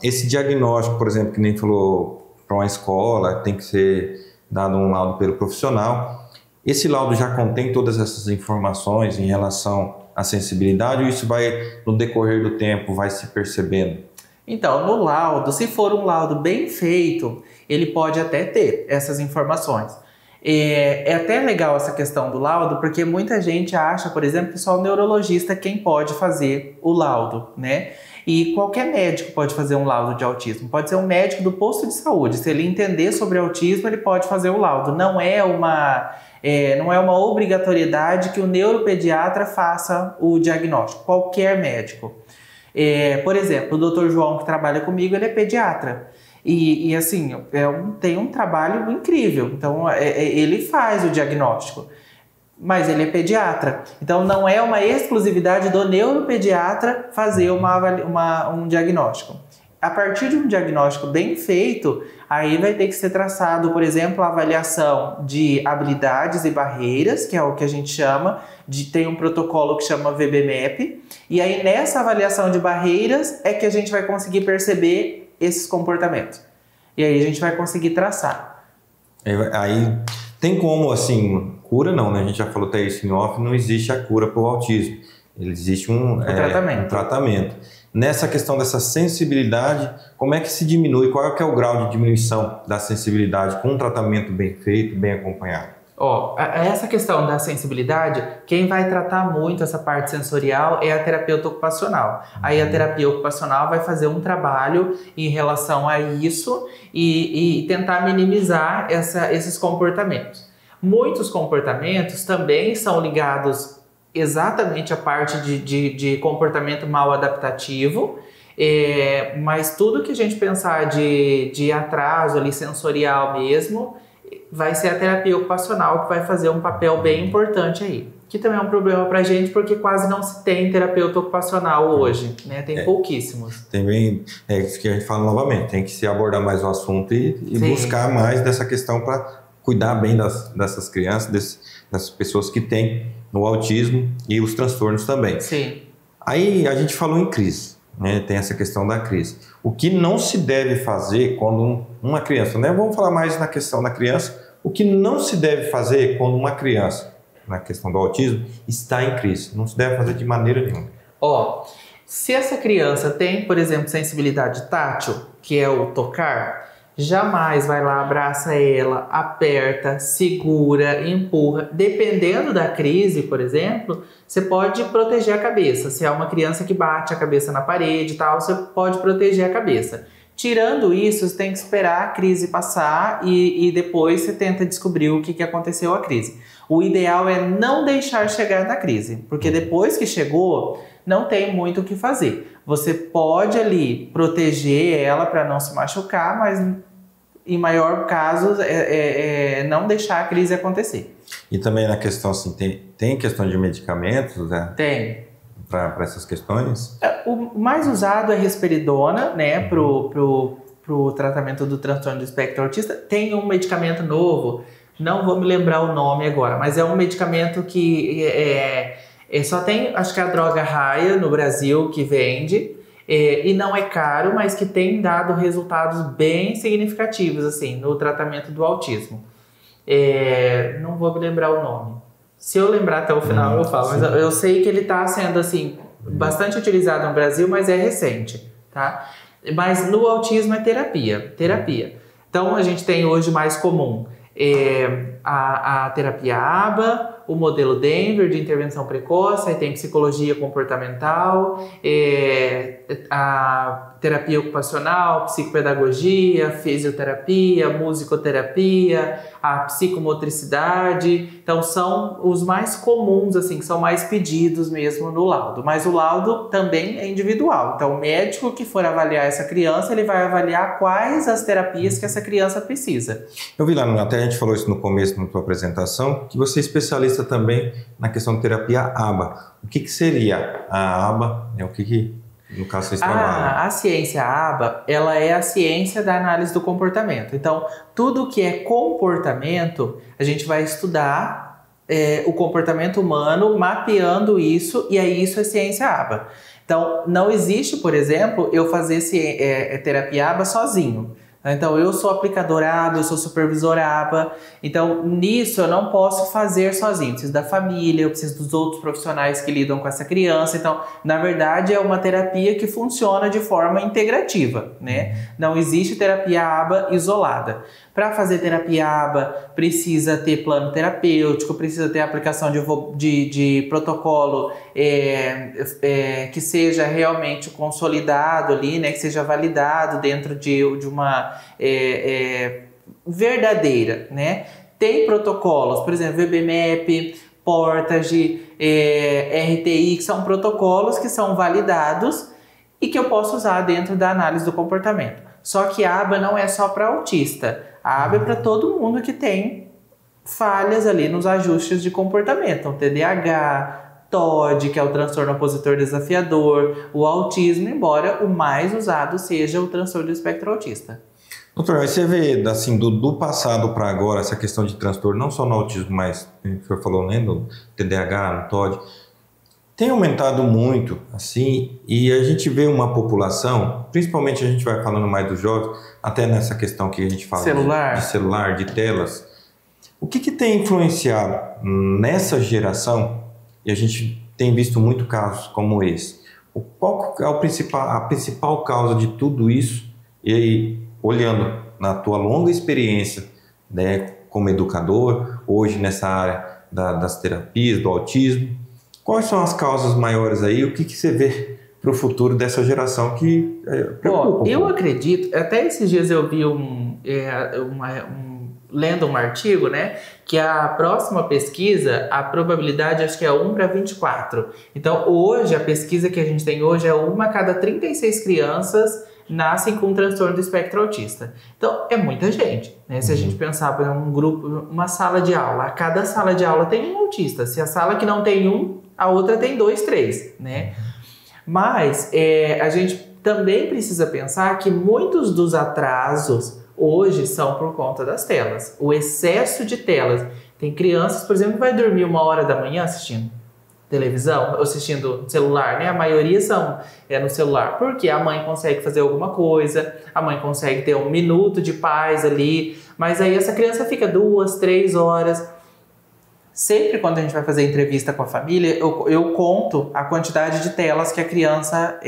Speaker 1: esse diagnóstico, por exemplo, que nem falou para uma escola, tem que ser dado um laudo pelo profissional. Esse laudo já contém todas essas informações em relação à sensibilidade ou isso vai, no decorrer do tempo, vai se percebendo?
Speaker 2: Então, no laudo, se for um laudo bem feito, ele pode até ter essas informações. É até legal essa questão do laudo, porque muita gente acha, por exemplo, que só o neurologista é quem pode fazer o laudo, né? E qualquer médico pode fazer um laudo de autismo. Pode ser um médico do posto de saúde. Se ele entender sobre autismo, ele pode fazer o laudo. Não é uma obrigatoriedade que o neuropediatra faça o diagnóstico. Qualquer médico. Por exemplo, o Dr. João, que trabalha comigo, ele é pediatra. E assim, tem um trabalho incrível. Então, ele faz o diagnóstico. Mas ele é pediatra. Então, não é uma exclusividade do neuropediatra fazer um diagnóstico. A partir de um diagnóstico bem feito, aí vai ter que ser traçado, por exemplo, a avaliação de habilidades e barreiras, que é o que a gente chama, tem um protocolo que chama VB-MAP, e aí nessa avaliação de barreiras é que a gente vai conseguir perceber esses comportamentos. E aí a gente vai conseguir traçar.
Speaker 1: Aí tem como, assim, cura não, né? A gente já falou até isso em off, não existe a cura para o autismo. Existe um tratamento. Nessa questão dessa sensibilidade, como é que se diminui? Qual é que é o grau de diminuição da sensibilidade com um tratamento bem feito, bem acompanhado?
Speaker 2: Essa questão da sensibilidade, quem vai tratar muito essa parte sensorial é a terapeuta ocupacional. Aí a terapia ocupacional vai fazer um trabalho em relação a isso e tentar minimizar esses comportamentos. Muitos comportamentos também são ligados exatamente à parte de comportamento mal adaptativo, mas tudo que a gente pensar de atraso ali sensorial mesmo, vai ser a terapia ocupacional que vai fazer um papel bem importante aí. Que também é um problema pra gente, porque quase não se tem terapeuta ocupacional hoje, né? Tem pouquíssimos.
Speaker 1: Também, isso que a gente fala novamente, tem que se abordar mais o assunto e buscar mais dessa questão para cuidar bem dessas crianças, dessas pessoas que têm o autismo e os transtornos também.
Speaker 2: Sim.
Speaker 1: Aí a gente falou em crise, né? Tem essa questão da crise. O que não se deve fazer quando uma criança, né? Vamos falar mais na questão da criança. O que não se deve fazer quando uma criança, na questão do autismo, está em crise? Não se deve fazer de maneira nenhuma.
Speaker 2: Se essa criança tem, por exemplo, sensibilidade tátil, que é o tocar, jamais vai lá, abraça ela, aperta, segura, empurra. Dependendo da crise, por exemplo, você pode proteger a cabeça. Se é uma criança que bate a cabeça na parede e tal, você pode proteger a cabeça. Tirando isso, você tem que esperar a crise passar e depois você tenta descobrir o que aconteceu a crise. O ideal é não deixar chegar na crise, porque depois que chegou, não tem muito o que fazer. Você pode ali proteger ela para não se machucar, mas em maior caso não deixar a crise acontecer.
Speaker 1: E também na questão assim, tem questão de medicamentos, né?
Speaker 2: Tem.
Speaker 1: Para essas questões?
Speaker 2: O mais usado é risperidona, né, pro tratamento do transtorno do espectro autista. Tem um medicamento novo, não vou me lembrar o nome agora, mas é um medicamento que só tem, acho que a droga Raia no Brasil que vende, e não é caro, mas que tem dado resultados bem significativos assim, no tratamento do autismo. Não vou me lembrar o nome. Se eu lembrar até o final, eu falo. Mas eu sei que ele está sendo, assim, bastante utilizado no Brasil, mas é recente, tá? Mas no autismo é terapia. Então, a gente tem hoje mais comum a terapia ABA o modelo Denver de intervenção precoce, aí tem psicologia comportamental, a terapia ocupacional, psicopedagogia, fisioterapia, musicoterapia, a psicomotricidade. Então são os mais comuns, assim, que são mais pedidos mesmo no laudo. Mas o laudo também é individual. Então o médico que for avaliar essa criança, ele vai avaliar quais as terapias que essa criança precisa.
Speaker 1: Eu vi lá, até a gente falou isso no começo na tua apresentação, que você é especialista também na questão de terapia ABA. O que seria a ABA? O que no caso vocês trabalham?
Speaker 2: A ciência ABA, ela é a ciência da análise do comportamento. Então, tudo que é comportamento, a gente vai estudar o comportamento humano, mapeando isso, e aí isso é ciência ABA. Então, não existe, por exemplo, eu fazer terapia ABA sozinho. Então, eu sou aplicador ABA, eu sou supervisor ABA. Então, nisso eu não posso fazer sozinho. Eu preciso da família, eu preciso dos outros profissionais que lidam com essa criança. Então, na verdade, é uma terapia que funciona de forma integrativa, né? Não existe terapia ABA isolada. Para fazer terapia ABA, precisa ter plano terapêutico, precisa ter aplicação de protocolo que seja realmente consolidado ali, né? Que seja validado dentro de uma verdadeira, né? Tem protocolos, por exemplo, VB-MAP, Portage, RTI, que são protocolos que são validados e que eu posso usar dentro da análise do comportamento. Só que a ABA não é só para autista. A ABA é para todo mundo que tem falhas ali nos ajustes de comportamento. Então, TDAH, TOD, que é o transtorno opositor desafiador, o autismo, embora o mais usado seja o transtorno do espectro autista.
Speaker 1: Doutor, aí você vê, assim, do passado para agora, essa questão de transtorno, não só no autismo, mas, como o senhor falou, né, no TDAH, no TOD, tem aumentado muito, assim, e a gente vê uma população, principalmente a gente vai falando mais dos jovens, até nessa questão que a gente fala de celular, de telas. O que tem influenciado nessa geração, e a gente tem visto muito casos como esse, qual é a principal causa de tudo isso? E aí, olhando na tua longa experiência, né, como educador, hoje nessa área das terapias, do autismo, quais são as causas maiores aí? O que você vê para o futuro dessa geração que preocupa?
Speaker 2: Eu acredito, até esses dias eu vi lendo um artigo, né, que a próxima pesquisa, a probabilidade acho que é 1/24. Então, hoje, a pesquisa que a gente tem hoje é 1 a cada 36 crianças nascem com um transtorno do espectro autista. Então, é muita gente, né? Se a gente pensar por um grupo, uma sala de aula, a cada sala de aula tem um autista. Se a sala que não tem um, a outra tem 2, 3, né? Mas a gente também precisa pensar que muitos dos atrasos hoje são por conta das telas. O excesso de telas. Tem crianças, por exemplo, que vai dormir 1h da manhã assistindo televisão, ou assistindo celular, né? A maioria são no celular, porque a mãe consegue fazer alguma coisa, a mãe consegue ter 1 minuto de paz ali, mas aí essa criança fica 2, 3 horas. Sempre quando a gente vai fazer entrevista com a família, eu conto a quantidade de telas que a criança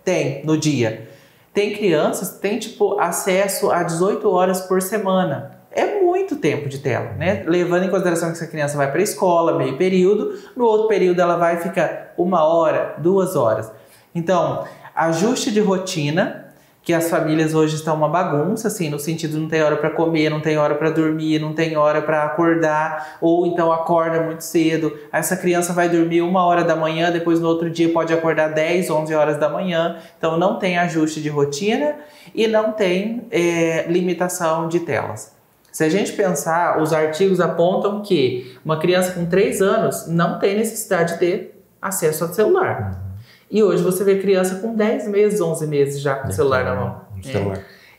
Speaker 2: tem no dia. Tem crianças que têm, acesso a 18 horas por semana. É muito tempo de tela, né? Levando em consideração que essa criança vai para a escola, meio período, no outro período ela vai ficar 1 hora, 2 horas. Então, ajuste de rotina, que as famílias hoje estão uma bagunça, assim, no sentido de não tem hora para comer, não tem hora para dormir, não tem hora para acordar, ou então acorda muito cedo. Essa criança vai dormir 1h da manhã, depois no outro dia pode acordar 10, 11 horas da manhã. Então não tem ajuste de rotina e não tem limitação de telas. Se a gente pensar, os artigos apontam que uma criança com 3 anos não tem necessidade de ter acesso ao celular. E hoje você vê criança com 10 meses, 11 meses já com o celular na mão.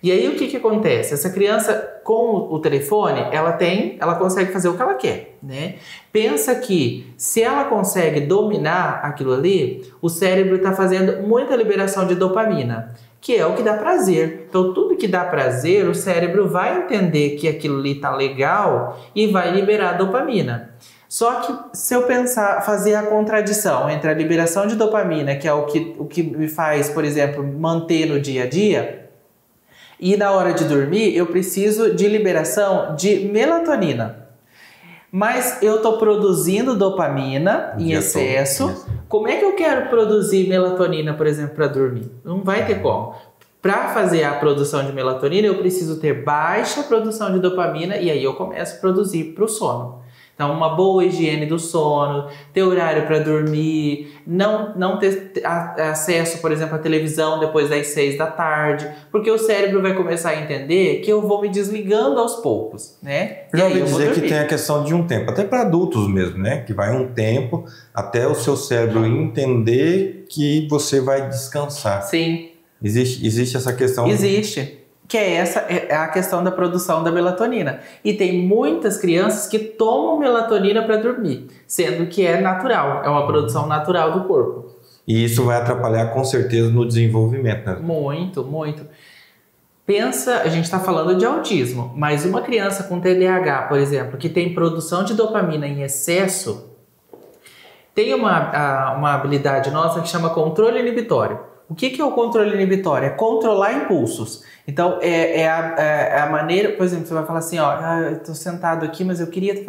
Speaker 2: E aí o que acontece? Essa criança com o telefone, ela consegue fazer o que ela quer, né? Pensa que se ela consegue dominar aquilo ali, o cérebro está fazendo muita liberação de dopamina, que é o que dá prazer. Então tudo que dá prazer, o cérebro vai entender que aquilo ali tá legal e vai liberar dopamina. Só que se eu fazer a contradição entre a liberação de dopamina, que é o que me faz, por exemplo, manter no dia a dia, e na hora de dormir eu preciso de liberação de melatonina. mas eu tô produzindo dopamina em excesso. Como é que eu quero produzir melatonina, por exemplo, para dormir? Não vai ter como. Para fazer a produção de melatonina, eu preciso ter baixa produção de dopamina e aí eu começo a produzir para o sono. Então, uma boa higiene do sono, ter horário para dormir, não ter acesso, por exemplo, à televisão depois das 6 da tarde, porque o cérebro vai começar a entender que eu vou me desligando aos poucos, né?
Speaker 1: Já ouvi dizer que tem a questão de um tempo, até para adultos mesmo, né? Que vai um tempo até o seu cérebro entender que você vai descansar.
Speaker 2: Sim.
Speaker 1: Existe essa questão?
Speaker 2: Existe. Que é a questão da produção da melatonina. E tem muitas crianças que tomam melatonina para dormir, sendo que é natural, é uma produção natural do corpo.
Speaker 1: E isso vai atrapalhar com certeza no desenvolvimento, né?
Speaker 2: Muito, muito. Pensa, a gente está falando de autismo, mas uma criança com TDAH, por exemplo, que tem produção de dopamina em excesso, tem uma habilidade nossa que chama controle inibitório. O que é o controle inibitório? É controlar impulsos. Então, é a maneira... Por exemplo, você vai falar assim, ó, eu tô sentado aqui, mas eu queria estar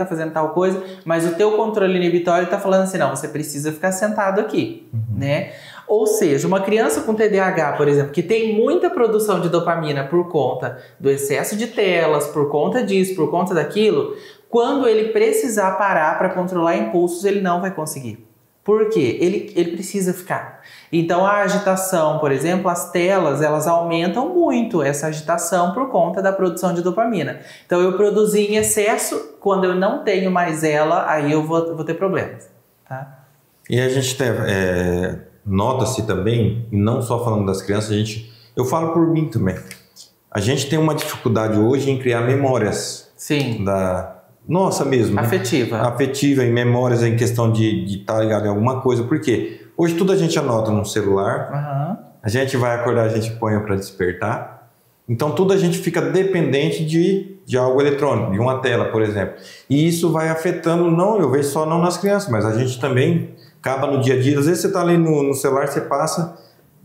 Speaker 2: fazendo tal coisa, mas o teu controle inibitório está falando assim, não, você precisa ficar sentado aqui, né? Ou seja, uma criança com TDAH, por exemplo, que tem muita produção de dopamina por conta do excesso de telas, por conta disso, por conta daquilo, quando ele precisar parar para controlar impulsos, ele não vai conseguir. Por quê? Ele precisa ficar. Então, a agitação, por exemplo, as telas, elas aumentam muito essa agitação por conta da produção de dopamina. Então, eu produzi em excesso, quando eu não tenho mais ela, aí eu vou ter problemas. Tá?
Speaker 1: E a gente nota-se também, e não só falando das crianças, eu falo por mim também, a gente tem uma dificuldade hoje em criar memórias.
Speaker 2: Sim.
Speaker 1: Nossa mesmo.
Speaker 2: Afetiva.
Speaker 1: Né? Afetiva, em memórias, em questão de estar ligado em alguma coisa. Por quê? Hoje tudo a gente anota no celular, a gente vai acordar, a gente põe para despertar. Então tudo a gente fica dependente de algo eletrônico, de uma tela, por exemplo. E isso vai afetando, eu vejo só não nas crianças, mas a gente também acaba no dia a dia. Às vezes você está ali no celular, você passa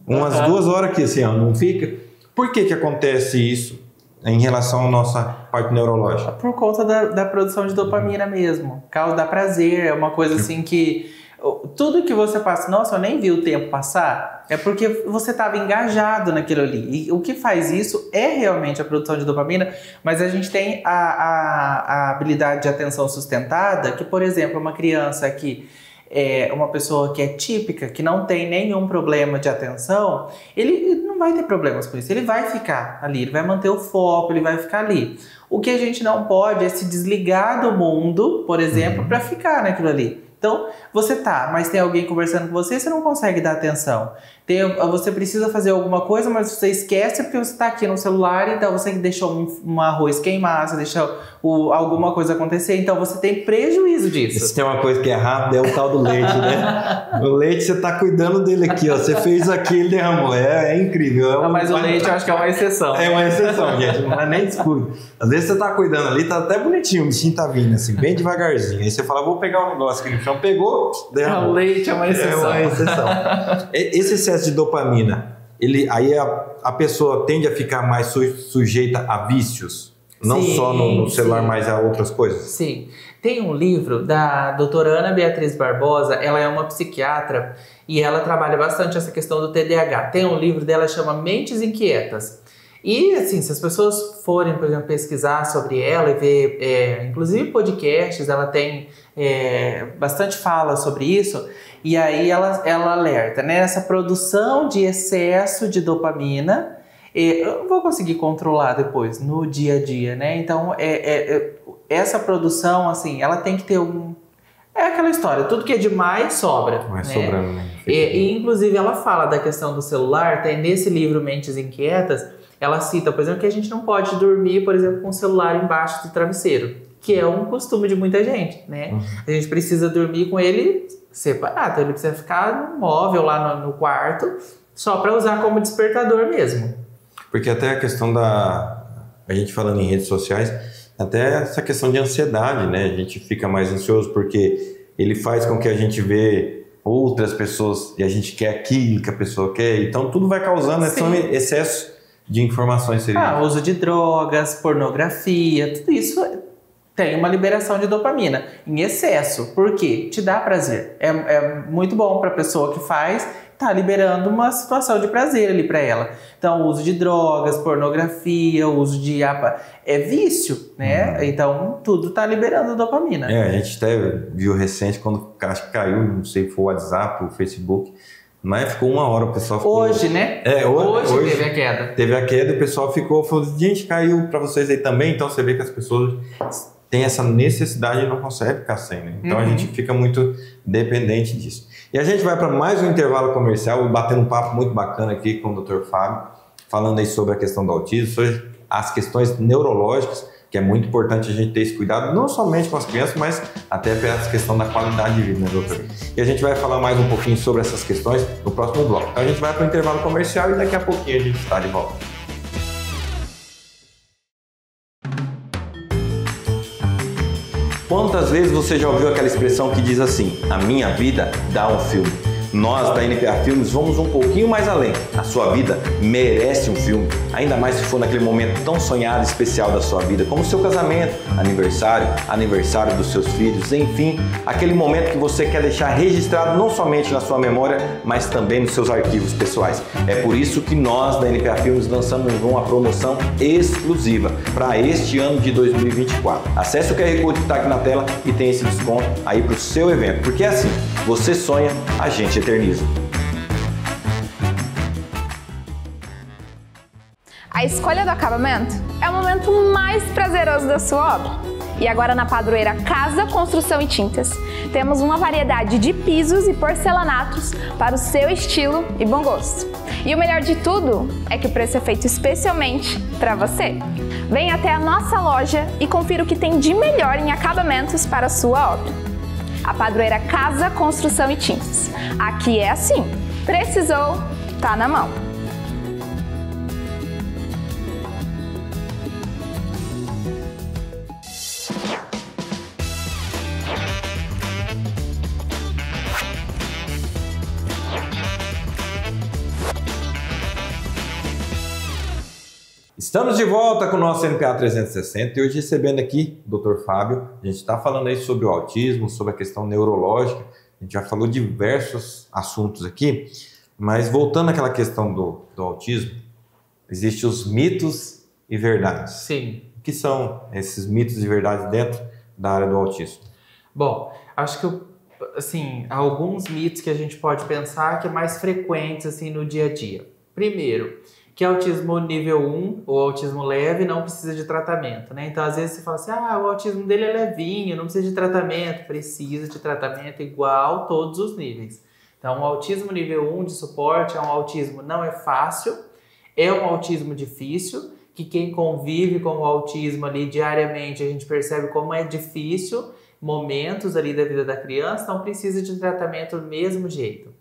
Speaker 1: umas 2 horas aqui, assim, não fica. Por que acontece isso? Em relação à nossa parte neurológica?
Speaker 2: Por conta da produção de dopamina mesmo. Causa da prazer, é uma coisa assim que... Tudo que você passa, nossa, eu nem vi o tempo passar, é porque você estava engajado naquilo ali. E o que faz isso é realmente a produção de dopamina, mas a gente tem a habilidade de atenção sustentada, que, por exemplo, uma criança que... uma pessoa que é típica, que não tem nenhum problema de atenção, ele não vai ter problemas com isso, ele vai ficar ali, ele vai manter o foco, ele vai ficar ali. O que a gente não pode é se desligar do mundo, por exemplo, para ficar naquilo ali. Então, mas tem alguém conversando com você, você não consegue dar atenção. Você precisa fazer alguma coisa, mas você esquece porque você está aqui no celular, então você deixou um arroz queimar, você deixou alguma coisa acontecer, então você tem prejuízo disso.
Speaker 1: Se tem uma coisa que é rápida, é o tal do leite, né? O leite, você está cuidando dele aqui, ó. Você fez aqui, ele derramou. É incrível.
Speaker 2: Mas o leite eu acho que é uma exceção.
Speaker 1: É uma exceção, gente. Não é nem descuido. Às vezes você está cuidando ali, tá até bonitinho, o bichinho tá vindo assim, bem devagarzinho. Aí você fala, vou pegar um negócio aqui no chão, pegou, derramou.
Speaker 2: O leite é uma exceção.
Speaker 1: É uma exceção. Esse excesso de dopamina, aí a pessoa tende a ficar mais sujeita a vícios? Não só no celular, mas a outras coisas?
Speaker 2: Sim. Tem um livro da doutora Ana Beatriz Barbosa, ela é uma psiquiatra e ela trabalha bastante essa questão do TDAH. Tem um livro dela que chama Mentes Inquietas. E, assim, se as pessoas forem, por exemplo, pesquisar sobre ela e ver, inclusive podcasts, ela tem bastante fala sobre isso, e aí ela alerta, né? Essa produção de excesso de dopamina, eu não vou conseguir controlar depois, no dia a dia, né? Então, essa produção, assim, ela tem que ter É aquela história, tudo que é demais sobra.
Speaker 1: Vai
Speaker 2: né?
Speaker 1: sobrando, né?
Speaker 2: E, inclusive, ela fala da questão do celular, tem nesse livro Mentes Inquietas, ela cita, por exemplo, que a gente não pode dormir, por exemplo, com o celular embaixo do travesseiro, que é um costume de muita gente, né? A gente precisa dormir com ele separado, ele precisa ficar no móvel lá no quarto, só para usar como despertador mesmo.
Speaker 1: Porque até a questão a gente falando em redes sociais, até essa questão de ansiedade, né? A gente fica mais ansioso porque ele faz com que a gente vê outras pessoas e a gente quer aquilo que a pessoa quer, então tudo vai causando excesso de informações.
Speaker 2: Uso de drogas, pornografia, tudo isso tem uma liberação de dopamina em excesso. Por quê? Te dá prazer. É muito bom para a pessoa que faz, tá liberando uma situação de prazer ali para ela. Então, o uso de drogas, pornografia, o uso de é vício, né? Então, tudo tá liberando dopamina.
Speaker 1: A gente até viu recente quando acho que caiu, não sei se foi o WhatsApp, o Facebook, mas ficou 1 hora, o pessoal ficou...
Speaker 2: Hoje, né? Hoje teve a queda.
Speaker 1: Teve a queda, o pessoal falou, gente, caiu para vocês aí também, então você vê que as pessoas têm essa necessidade e não conseguem ficar sem, né? Então a gente fica muito dependente disso. E a gente vai para mais um intervalo comercial, batendo um papo muito bacana aqui com o Dr. Fábio, falando aí sobre a questão do autismo, sobre as questões neurológicas, que é muito importante a gente ter esse cuidado, não somente com as crianças, mas até pela questão da qualidade de vida, né, doutor? E a gente vai falar mais um pouquinho sobre essas questões no próximo bloco. Então a gente vai para o intervalo comercial e daqui a pouquinho a gente está de volta. Quantas vezes você já ouviu aquela expressão que diz assim, a minha vida dá um filme? Nós da NPA Filmes vamos um pouquinho mais além. A sua vida merece um filme, ainda mais se for naquele momento tão sonhado e especial da sua vida, como o seu casamento, aniversário dos seus filhos, enfim, aquele momento que você quer deixar registrado não somente na sua memória, mas também nos seus arquivos pessoais. É por isso que nós da NPA Filmes lançamos uma promoção exclusiva para este ano de 2024. Acesse o QR Code que está aqui na tela e tem esse desconto aí para o seu evento, porque é assim, você sonha, a gente eterniza.
Speaker 3: A escolha do acabamento é o momento mais prazeroso da sua obra. E agora na Padroeira Casa, Construção e Tintas, temos uma variedade de pisos e porcelanatos para o seu estilo e bom gosto. E o melhor de tudo é que o preço é feito especialmente para você. Venha até a nossa loja e confira o que tem de melhor em acabamentos para a sua obra. A Padroeira Casa, Construção e Tintas. Aqui é assim, precisou, tá na mão.
Speaker 1: Estamos de volta com o nosso NPA 360 e hoje recebendo aqui o Dr. Fábio. A gente está falando aí sobre o autismo, sobre a questão neurológica. A gente já falou diversos assuntos aqui, mas voltando àquela questão do autismo, existem os mitos e verdades.
Speaker 2: Sim.
Speaker 1: O que são esses mitos e verdades dentro da área do autismo?
Speaker 2: Bom, acho que assim, alguns mitos que a gente pode pensar que é mais frequentes assim, no dia a dia. Primeiro, que autismo nível 1 ou autismo leve não precisa de tratamento, né? Então, às vezes você fala assim, o autismo dele é levinho, não precisa de tratamento. Precisa de tratamento igual todos os níveis. Então, o autismo nível 1 de suporte é um autismo não é fácil, é um autismo difícil, que quem convive com o autismo ali diariamente, a gente percebe como é difícil momentos ali da vida da criança, então precisa de tratamento do mesmo jeito.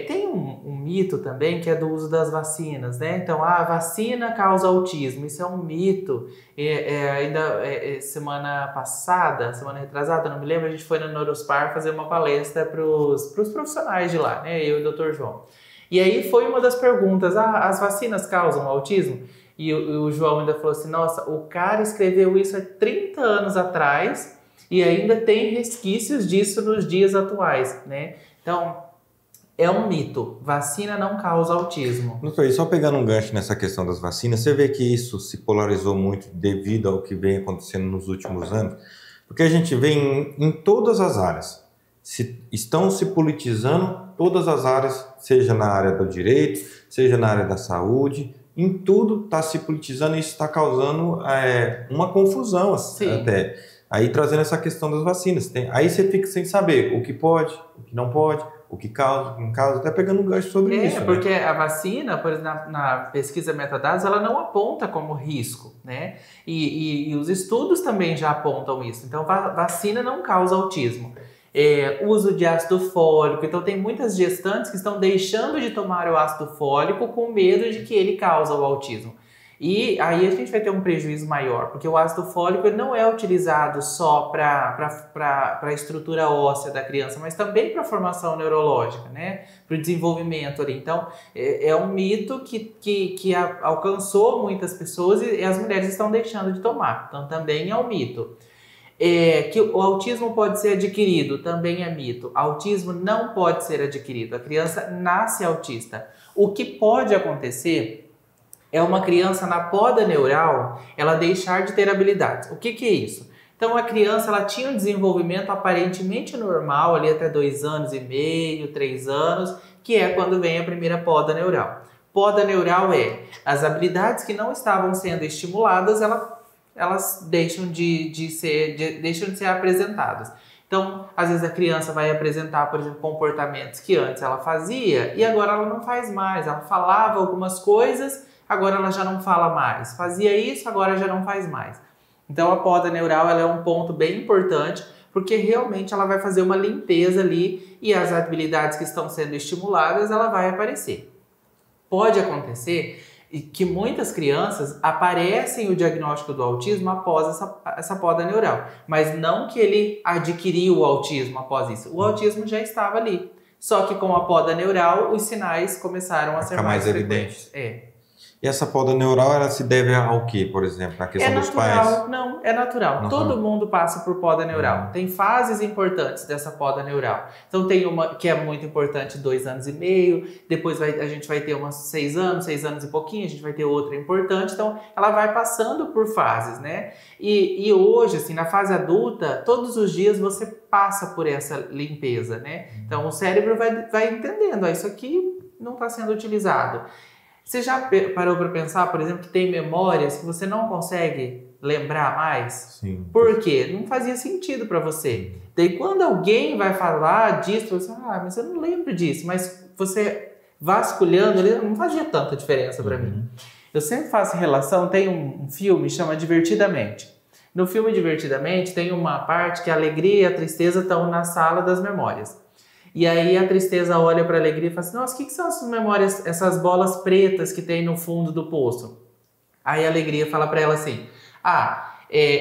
Speaker 2: Tem um mito também que é do uso das vacinas, né? Então, a vacina causa autismo, isso é um mito. Semana passada, semana retrasada, não me lembro, a gente foi na Neurospar fazer uma palestra para os profissionais de lá, né? Eu e o Dr. João. E aí foi uma das perguntas, as vacinas causam autismo? E o João ainda falou assim, nossa, o cara escreveu isso há 30 anos atrás e ainda tem resquícios disso nos dias atuais, né? Então, é um mito. Vacina não causa autismo.
Speaker 1: Doutor, e só pegando um gancho nessa questão das vacinas, você vê que isso se polarizou muito devido ao que vem acontecendo nos últimos anos? Porque a gente vê em todas as áreas. Estão se politizando todas as áreas, seja na área do direito, seja na área da saúde, em tudo está se politizando e isso está causando uma confusão até. Aí trazendo essa questão das vacinas. Aí você fica sem saber o que pode, o que não pode, o que causa, o que não causa, até pegando um gancho sobre isso.
Speaker 2: Porque a vacina, por exemplo, na pesquisa metadados, ela não aponta como risco, né? E os estudos também já apontam isso. Então, vacina não causa autismo. Uso de ácido fólico. Então, tem muitas gestantes que estão deixando de tomar o ácido fólico com medo de que ele causa o autismo. E aí a gente vai ter um prejuízo maior, porque o ácido fólico ele não é utilizado só para a estrutura óssea da criança, mas também para a formação neurológica, né? Para o desenvolvimento ali. Então, é um mito que alcançou muitas pessoas e as mulheres estão deixando de tomar. Então, também é um mito. Que o autismo pode ser adquirido, também é mito. Autismo não pode ser adquirido. A criança nasce autista. O que pode acontecer é uma criança na poda neural, ela deixar de ter habilidades. O que é isso? Então a criança ela tinha um desenvolvimento aparentemente normal, ali até 2 anos e meio, 3 anos, que é quando vem a primeira poda neural. Poda neural é as habilidades que não estavam sendo estimuladas, elas deixam de ser apresentadas. Então, às vezes a criança vai apresentar, por exemplo, comportamentos que antes ela fazia e agora ela não faz mais. Ela falava algumas coisas, agora ela já não fala mais. Fazia isso, agora já não faz mais. Então a poda neural ela é um ponto bem importante, porque realmente ela vai fazer uma limpeza ali e as habilidades que estão sendo estimuladas, ela vai aparecer. Pode acontecer que muitas crianças aparecem o diagnóstico do autismo após essa poda neural, mas não que ele adquiriu o autismo após isso. O autismo já estava ali, só que com a poda neural os sinais começaram a ser mais
Speaker 1: evidentes. E essa poda neural, ela se deve ao quê, por exemplo? A questão dos pais?
Speaker 2: Não, é natural. Todo mundo passa por poda neural. Tem fases importantes dessa poda neural. Então tem uma que é muito importante, 2 anos e meio, depois a gente vai ter umas 6 anos e pouquinho, a gente vai ter outra importante. Então ela vai passando por fases, né? E hoje, assim, na fase adulta, todos os dias você passa por essa limpeza, né? Então o cérebro vai entendendo, isso aqui não está sendo utilizado. Você já parou para pensar, por exemplo, que tem memórias que você não consegue lembrar mais?
Speaker 1: Sim.
Speaker 2: Por quê? Não fazia sentido para você. Daí quando alguém vai falar disso, você fala, mas eu não lembro disso. Mas você vasculhando ali, não fazia tanta diferença para mim. Eu sempre faço relação, tem um filme que chama Divertidamente. No filme Divertidamente tem uma parte que a alegria e a tristeza estão na sala das memórias. E aí a tristeza olha para a alegria e fala assim, nossa, o que são essas memórias, essas bolas pretas que tem no fundo do poço? Aí a alegria fala para ela assim,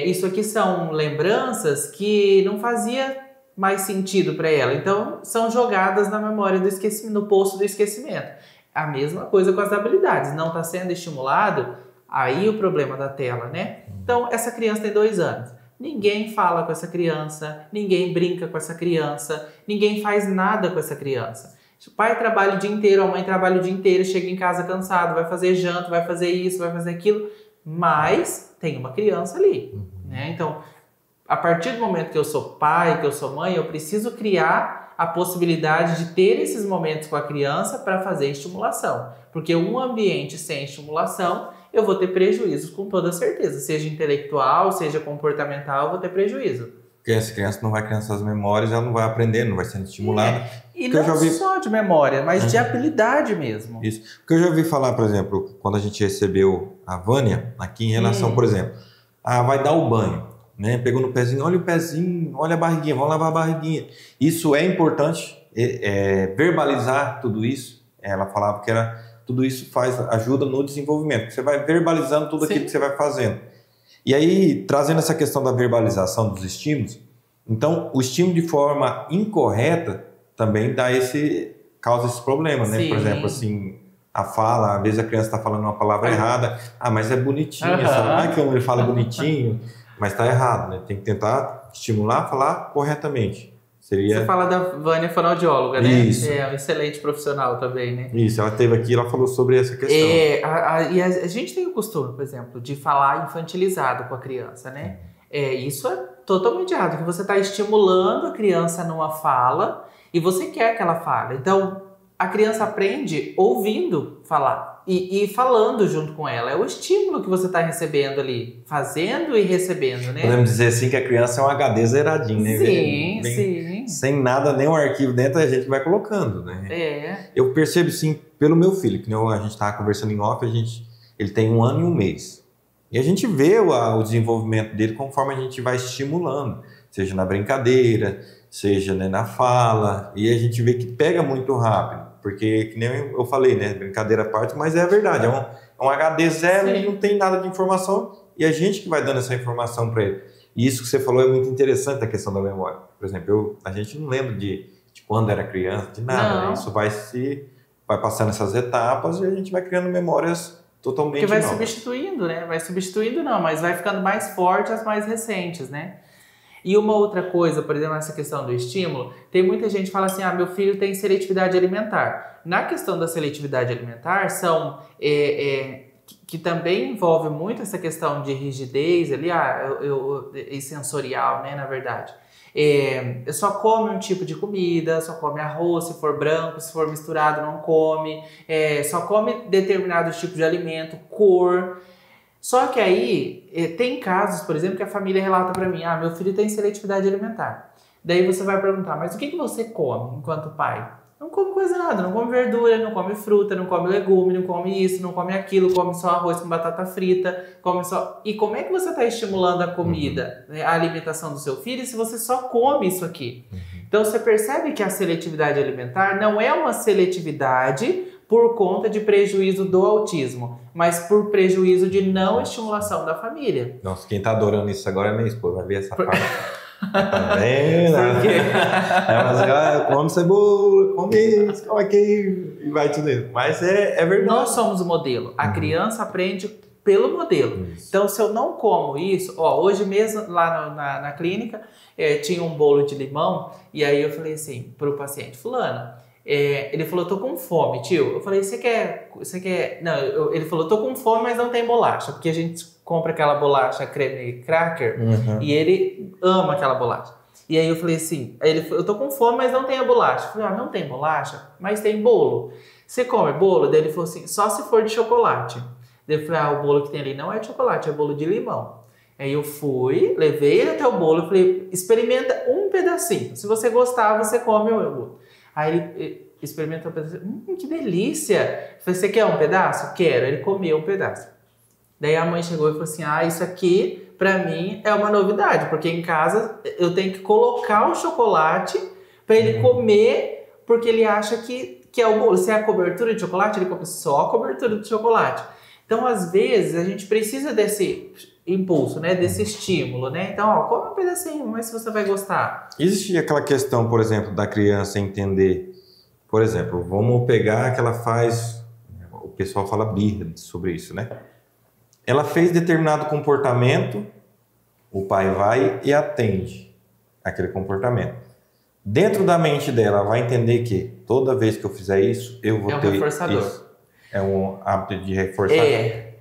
Speaker 2: isso aqui são lembranças que não fazia mais sentido para ela, então são jogadas na memória do esquecimento, no poço do esquecimento. A mesma coisa com as habilidades, não está sendo estimulado, aí o problema da tela, né? Então essa criança tem 2 anos. Ninguém fala com essa criança, ninguém brinca com essa criança, ninguém faz nada com essa criança. O pai trabalha o dia inteiro, a mãe trabalha o dia inteiro, chega em casa cansado, vai fazer janta, vai fazer isso, vai fazer aquilo, mas tem uma criança ali, né? Então, a partir do momento que eu sou pai, que eu sou mãe, eu preciso criar a possibilidade de ter esses momentos com a criança para fazer estimulação. Porque um ambiente sem estimulação, eu vou ter prejuízos com toda certeza. Seja intelectual, seja comportamental, eu vou ter prejuízo.
Speaker 1: Porque essa criança não vai criando essas memórias, ela não vai aprendendo, não vai sendo estimulada.
Speaker 2: E não só de memória, mas de habilidade mesmo.
Speaker 1: Isso. Porque eu já ouvi falar, por exemplo, quando a gente recebeu a Vânia, aqui em relação, por exemplo, vai dar o banho, né? Pegou no pezinho, olha o pezinho, olha a barriguinha, vamos lavar a barriguinha. Isso é importante, verbalizar tudo isso. Ela falava que tudo isso ajuda no desenvolvimento. Você vai verbalizando tudo aquilo que você vai fazendo. E aí, trazendo essa questão da verbalização dos estímulos, então, o estímulo de forma incorreta também causa esse problema, né?
Speaker 2: Sim.
Speaker 1: Por exemplo, assim, a fala, às vezes a criança está falando uma palavra errada, mas é bonitinha, sabe? Como ele fala bonitinho, mas está errado, né? Tem que tentar estimular, falar corretamente.
Speaker 2: Você fala da Vânia fonoaudióloga, né?
Speaker 1: Isso.
Speaker 2: É um excelente profissional também, né?
Speaker 1: Isso, ela esteve aqui, ela falou sobre essa questão.
Speaker 2: E a gente tem o costume, por exemplo, de falar infantilizado com a criança, né? Isso é totalmente errado, porque você está estimulando a criança numa fala e você quer que ela fale. Então, a criança aprende ouvindo falar e falando junto com ela. É o estímulo que você está recebendo ali, fazendo e recebendo, né?
Speaker 1: Podemos dizer assim que a criança é um HD zeradinho, né?
Speaker 2: Sim.
Speaker 1: Sem nada, nenhum arquivo dentro, a gente vai colocando, né? Eu percebo, sim, pelo meu filho, que a gente estava conversando em off, ele tem 1 ano e 1 mês. E a gente vê o desenvolvimento dele conforme a gente vai estimulando, seja na brincadeira, seja, né, na fala, e a gente vê que pega muito rápido, porque, que nem eu falei, né, brincadeira à parte, mas é a verdade, um HD zero,
Speaker 2: Sim.
Speaker 1: ele não tem nada de informação e a gente que vai dando essa informação para ele. E isso que você falou é muito interessante, a questão da memória. Por exemplo, a gente não lembra de quando era criança, de nada. Né? Isso vai passando essas etapas e a gente vai criando memórias totalmente
Speaker 2: que vai
Speaker 1: novas.
Speaker 2: substituindo, né? Vai substituindo não, mas vai ficando mais forte as mais recentes, né? E uma outra coisa, por exemplo, nessa questão do estímulo, tem muita gente que fala assim, meu filho tem seletividade alimentar. Na questão da seletividade alimentar, são que também envolve muito essa questão de rigidez ali, e sensorial, né, na verdade. Só come um tipo de comida, só come arroz se for branco, se for misturado não come, só come determinado tipo de alimento, cor. Só que aí, tem casos, por exemplo, que a família relata para mim, meu filho tem seletividade alimentar. Daí você vai perguntar, mas o que você come enquanto pai? Não come coisa nada, não come verdura, não come fruta, não come legume, não come isso, não come aquilo, come só arroz com batata frita, come só... E como é que você está estimulando a comida, né, a alimentação do seu filho, se você só come isso aqui? Então você percebe que a seletividade alimentar não é uma seletividade por conta de prejuízo do autismo, mas por prejuízo de não estimulação da família.
Speaker 1: Nossa, quem tá adorando isso agora é minha esposa, vai ver essa parte. Tá vendo? Come cebola, come isso, come aquilo, e vai tudo isso. Mas é verdade.
Speaker 2: Nós somos o modelo. A criança aprende pelo modelo. Isso. Então, se eu não como isso... hoje mesmo, lá na clínica, tinha um bolo de limão, e aí eu falei assim pro paciente, fulano, ele falou, tô com fome, tio. Eu falei, você quer... Não, ele falou, tô com fome, mas não tem bolacha. Porque a gente compra aquela bolacha creme cracker e ele ama aquela bolacha. E aí eu falei assim, eu tô com fome, mas não tem a bolacha. Eu falei, não tem bolacha, mas tem bolo. Você come bolo? Daí ele falou assim, só se for de chocolate. Daí eu falei, o bolo que tem ali não é de chocolate, é bolo de limão. Aí eu fui, levei ele até o bolo, eu falei, experimenta um pedacinho. Se você gostar, você come o bolo. Aí ele experimentou um pedacinho. Que delícia! Eu falei, você quer um pedaço? Quero. Ele comeu um pedaço. Daí a mãe chegou e falou assim, isso aqui pra mim é uma novidade, porque em casa eu tenho que colocar o chocolate pra ele comer, porque ele acha que é o bolo. Se é a cobertura de chocolate, ele come só a cobertura de chocolate. Então, às vezes, a gente precisa desse impulso, né? Desse estímulo, né? Então, come um pedacinho, mas se você vai gostar.
Speaker 1: Existe aquela questão, por exemplo, da criança entender, por exemplo, vamos pegar que ela faz, o pessoal fala birra sobre isso, né? Ela fez determinado comportamento, o pai vai e atende aquele comportamento. Dentro da mente dela, ela vai entender que toda vez que eu fizer isso, eu vou ter
Speaker 2: reforçador.
Speaker 1: Isso. É um hábito de reforçar.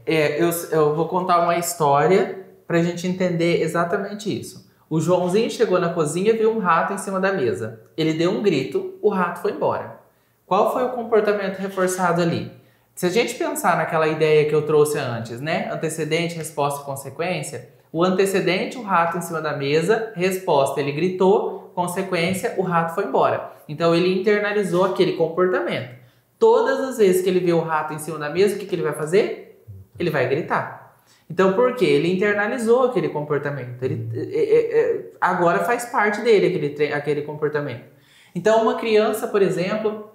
Speaker 2: Eu vou contar uma história pra gente entender exatamente isso. O Joãozinho chegou na cozinha e viu um rato em cima da mesa. Ele deu um grito, o rato foi embora. Qual foi o comportamento reforçado ali? Se a gente pensar naquela ideia que eu trouxe antes, né? Antecedente, resposta e consequência. O antecedente, o rato em cima da mesa. Resposta, ele gritou. Consequência, o rato foi embora. Então ele internalizou aquele comportamento. Todas as vezes que ele vê o rato em cima da mesa, o que ele vai fazer? Ele vai gritar. Então por quê? Ele internalizou aquele comportamento. Ele agora faz parte dele aquele comportamento. Então uma criança, por exemplo,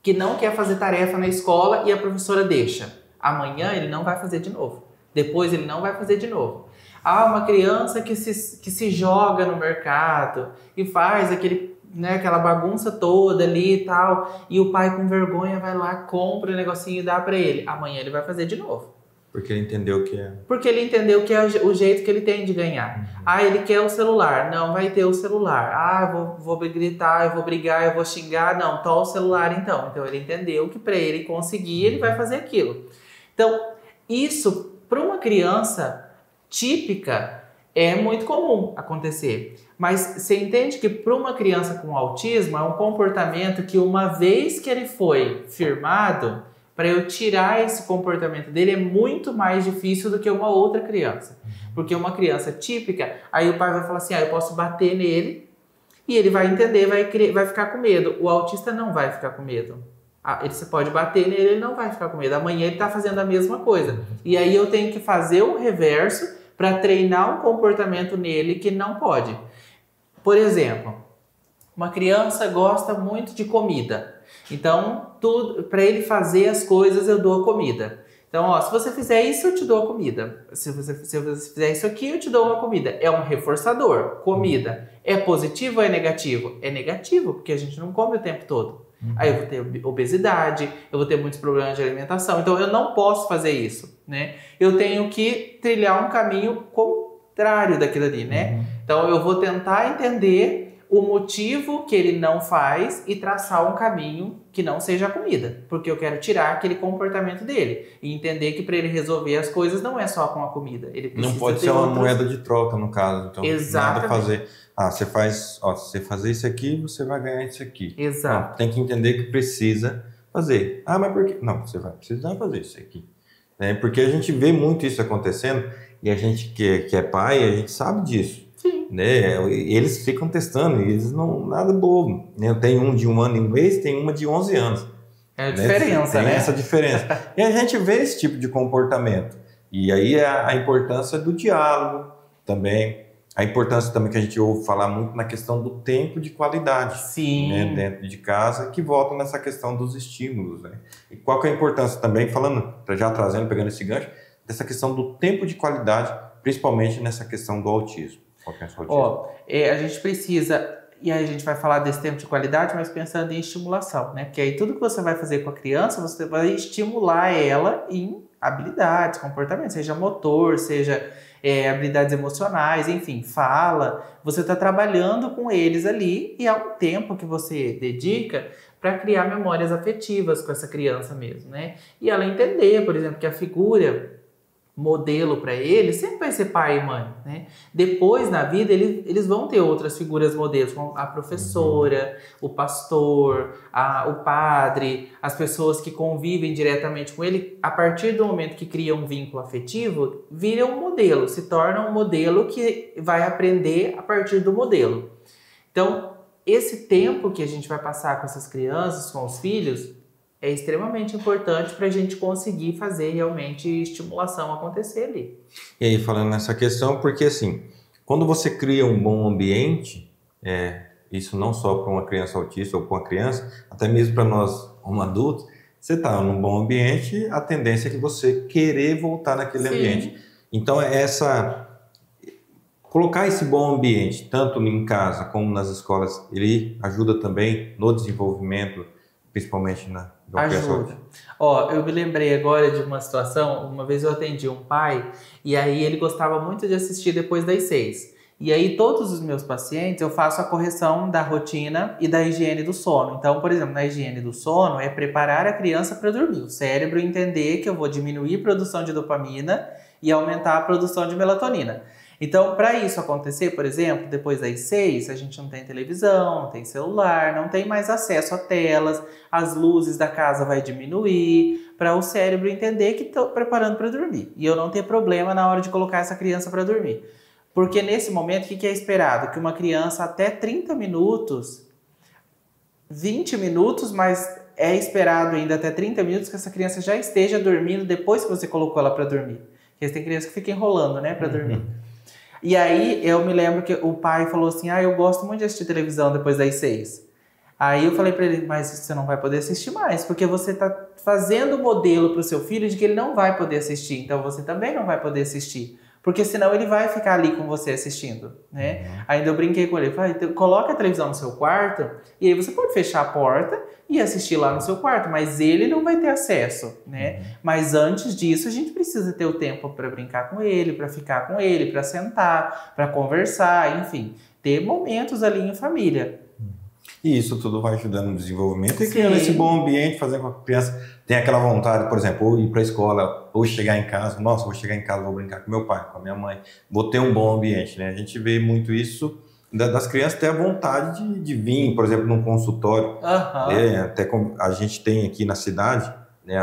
Speaker 2: que não quer fazer tarefa na escola e a professora deixa. Amanhã ele não vai fazer de novo. Depois ele não vai fazer de novo. Uma criança que se joga no mercado e faz aquela bagunça toda ali e tal, e o pai com vergonha vai lá, compra o negocinho e dá pra ele. Amanhã ele vai fazer de novo.
Speaker 1: Porque ele entendeu que é...
Speaker 2: Porque ele entendeu que é o jeito que ele tem de ganhar. Ele quer o celular. Não, vai ter o celular. Eu vou gritar, eu vou brigar, eu vou xingar. Não, tá o celular então. Então ele entendeu que para ele conseguir, ele vai fazer aquilo. Então, isso para uma criança típica é muito comum acontecer. Mas você entende que para uma criança com autismo é um comportamento que uma vez que ele foi firmado, para eu tirar esse comportamento dele é muito mais difícil do que uma outra criança. Porque uma criança típica, aí o pai vai falar assim, eu posso bater nele, e ele vai entender, vai ficar com medo. O autista não vai ficar com medo. Você pode bater nele, ele não vai ficar com medo. Amanhã ele está fazendo a mesma coisa. E aí eu tenho que fazer o reverso para treinar um comportamento nele que não pode. Por exemplo, uma criança gosta muito de comida. Então, para ele fazer as coisas, eu dou a comida. Então, ó, se você fizer isso, eu te dou a comida. Se você fizer isso aqui, eu te dou uma comida. É um reforçador. Comida. É positivo ou é negativo? É negativo, porque a gente não come o tempo todo. Aí eu vou ter obesidade, eu vou ter muitos problemas de alimentação. Então, eu não posso fazer isso, né? Eu tenho que trilhar um caminho contrário daquilo ali, né? Então, eu vou tentar entender o motivo que ele não faz e traçar um caminho que não seja a comida. Porque eu quero tirar aquele comportamento dele. E entender que para ele resolver as coisas não é só com a comida. Ele precisa
Speaker 1: não pode ser uma moeda de troca, no caso. Então,
Speaker 2: exatamente.
Speaker 1: nada fazer. Você faz, se você fazer isso aqui, você vai ganhar isso aqui.
Speaker 2: Exato.
Speaker 1: Não, tem que entender que precisa fazer. Mas por quê? Não, você vai precisar fazer isso aqui. Porque a gente vê muito isso acontecendo e a gente que é pai, a gente sabe disso. Né? Eles ficam testando e eles não, nada bobo. Eu tenho um de 1 ano e 1 mês, tem uma de 11 anos.
Speaker 2: É a diferença,
Speaker 1: tem
Speaker 2: né?
Speaker 1: essa diferença. E a gente vê esse tipo de comportamento. E aí a importância do diálogo também. A importância também que a gente ouve falar muito na questão do tempo de qualidade.
Speaker 2: Sim.
Speaker 1: Né? Dentro de casa, que volta nessa questão dos estímulos. Né? E qual que é a importância também, falando, já trazendo, pegando esse gancho, dessa questão do tempo de qualidade, principalmente nessa questão do autismo.
Speaker 2: A gente precisa, e aí a gente vai falar desse tempo de qualidade, mas pensando em estimulação, né? Porque aí tudo que você vai fazer com a criança, você vai estimular ela em habilidades, comportamento, seja motor, seja habilidades emocionais, enfim, fala. Você está trabalhando com eles ali e é um tempo que você dedica para criar memórias afetivas com essa criança mesmo, né? E ela entender, por exemplo, que a figura modelo para ele sempre vai ser pai e mãe, né? Depois na vida eles vão ter outras figuras modelos, como a professora, o pastor, o padre, as pessoas que convivem diretamente com ele. A partir do momento que criam um vínculo afetivo, viram um modelo, se torna um modelo que vai aprender a partir do modelo. Então, esse tempo que a gente vai passar com essas crianças, com os filhos, é extremamente importante para a gente conseguir fazer realmente estimulação acontecer ali.
Speaker 1: E aí, falando nessa questão, porque assim, quando você cria um bom ambiente, isso não só para uma criança autista ou para uma criança, até mesmo para nós, como adultos, você está num bom ambiente, a tendência é que você querer voltar naquele ambiente. Então, colocar esse bom ambiente, tanto em casa como nas escolas, ele ajuda também no desenvolvimento, principalmente
Speaker 2: ajuda. Eu me lembrei agora de uma situação, uma vez eu atendi um pai e aí ele gostava muito de assistir depois das 6. E aí todos os meus pacientes eu faço a correção da rotina e da higiene do sono. Então, por exemplo, na higiene do sono é preparar a criança para dormir. O cérebro entender que eu vou diminuir a produção de dopamina e aumentar a produção de melatonina. Então, para isso acontecer, por exemplo, depois das 6, a gente não tem televisão, não tem celular, não tem mais acesso a telas, as luzes da casa vai diminuir, para o cérebro entender que estou preparando para dormir. E eu não ter problema na hora de colocar essa criança para dormir. Porque nesse momento, o que é esperado? Que uma criança até 30 minutos, 20 minutos, mas é esperado ainda até 30 minutos que essa criança já esteja dormindo depois que você colocou ela para dormir. Porque tem criança que fica enrolando, né, para dormir. E aí eu me lembro que o pai falou assim, eu gosto muito de assistir televisão depois das 6. Aí eu falei para ele, mas você não vai poder assistir mais, porque você está fazendo o modelo para o seu filho de que ele não vai poder assistir, então você também não vai poder assistir. Porque senão ele vai ficar ali com você assistindo, né? Ainda eu brinquei com ele, falei, coloca a televisão no seu quarto, e aí você pode fechar a porta e assistir lá no seu quarto, mas ele não vai ter acesso, né? Mas antes disso, a gente precisa ter o tempo para brincar com ele, para ficar com ele, para sentar, para conversar, enfim. Ter momentos ali em família.
Speaker 1: E isso tudo vai ajudando no desenvolvimento e criando esse bom ambiente, fazendo com que a criança tenha aquela vontade, por exemplo, ou ir para a escola, ou chegar em casa, vou chegar em casa, vou brincar com meu pai, com a minha mãe, vou ter um bom ambiente, né? A gente vê muito isso das crianças ter a vontade de vir, por exemplo, num consultório. Até como a gente tem aqui na cidade, né,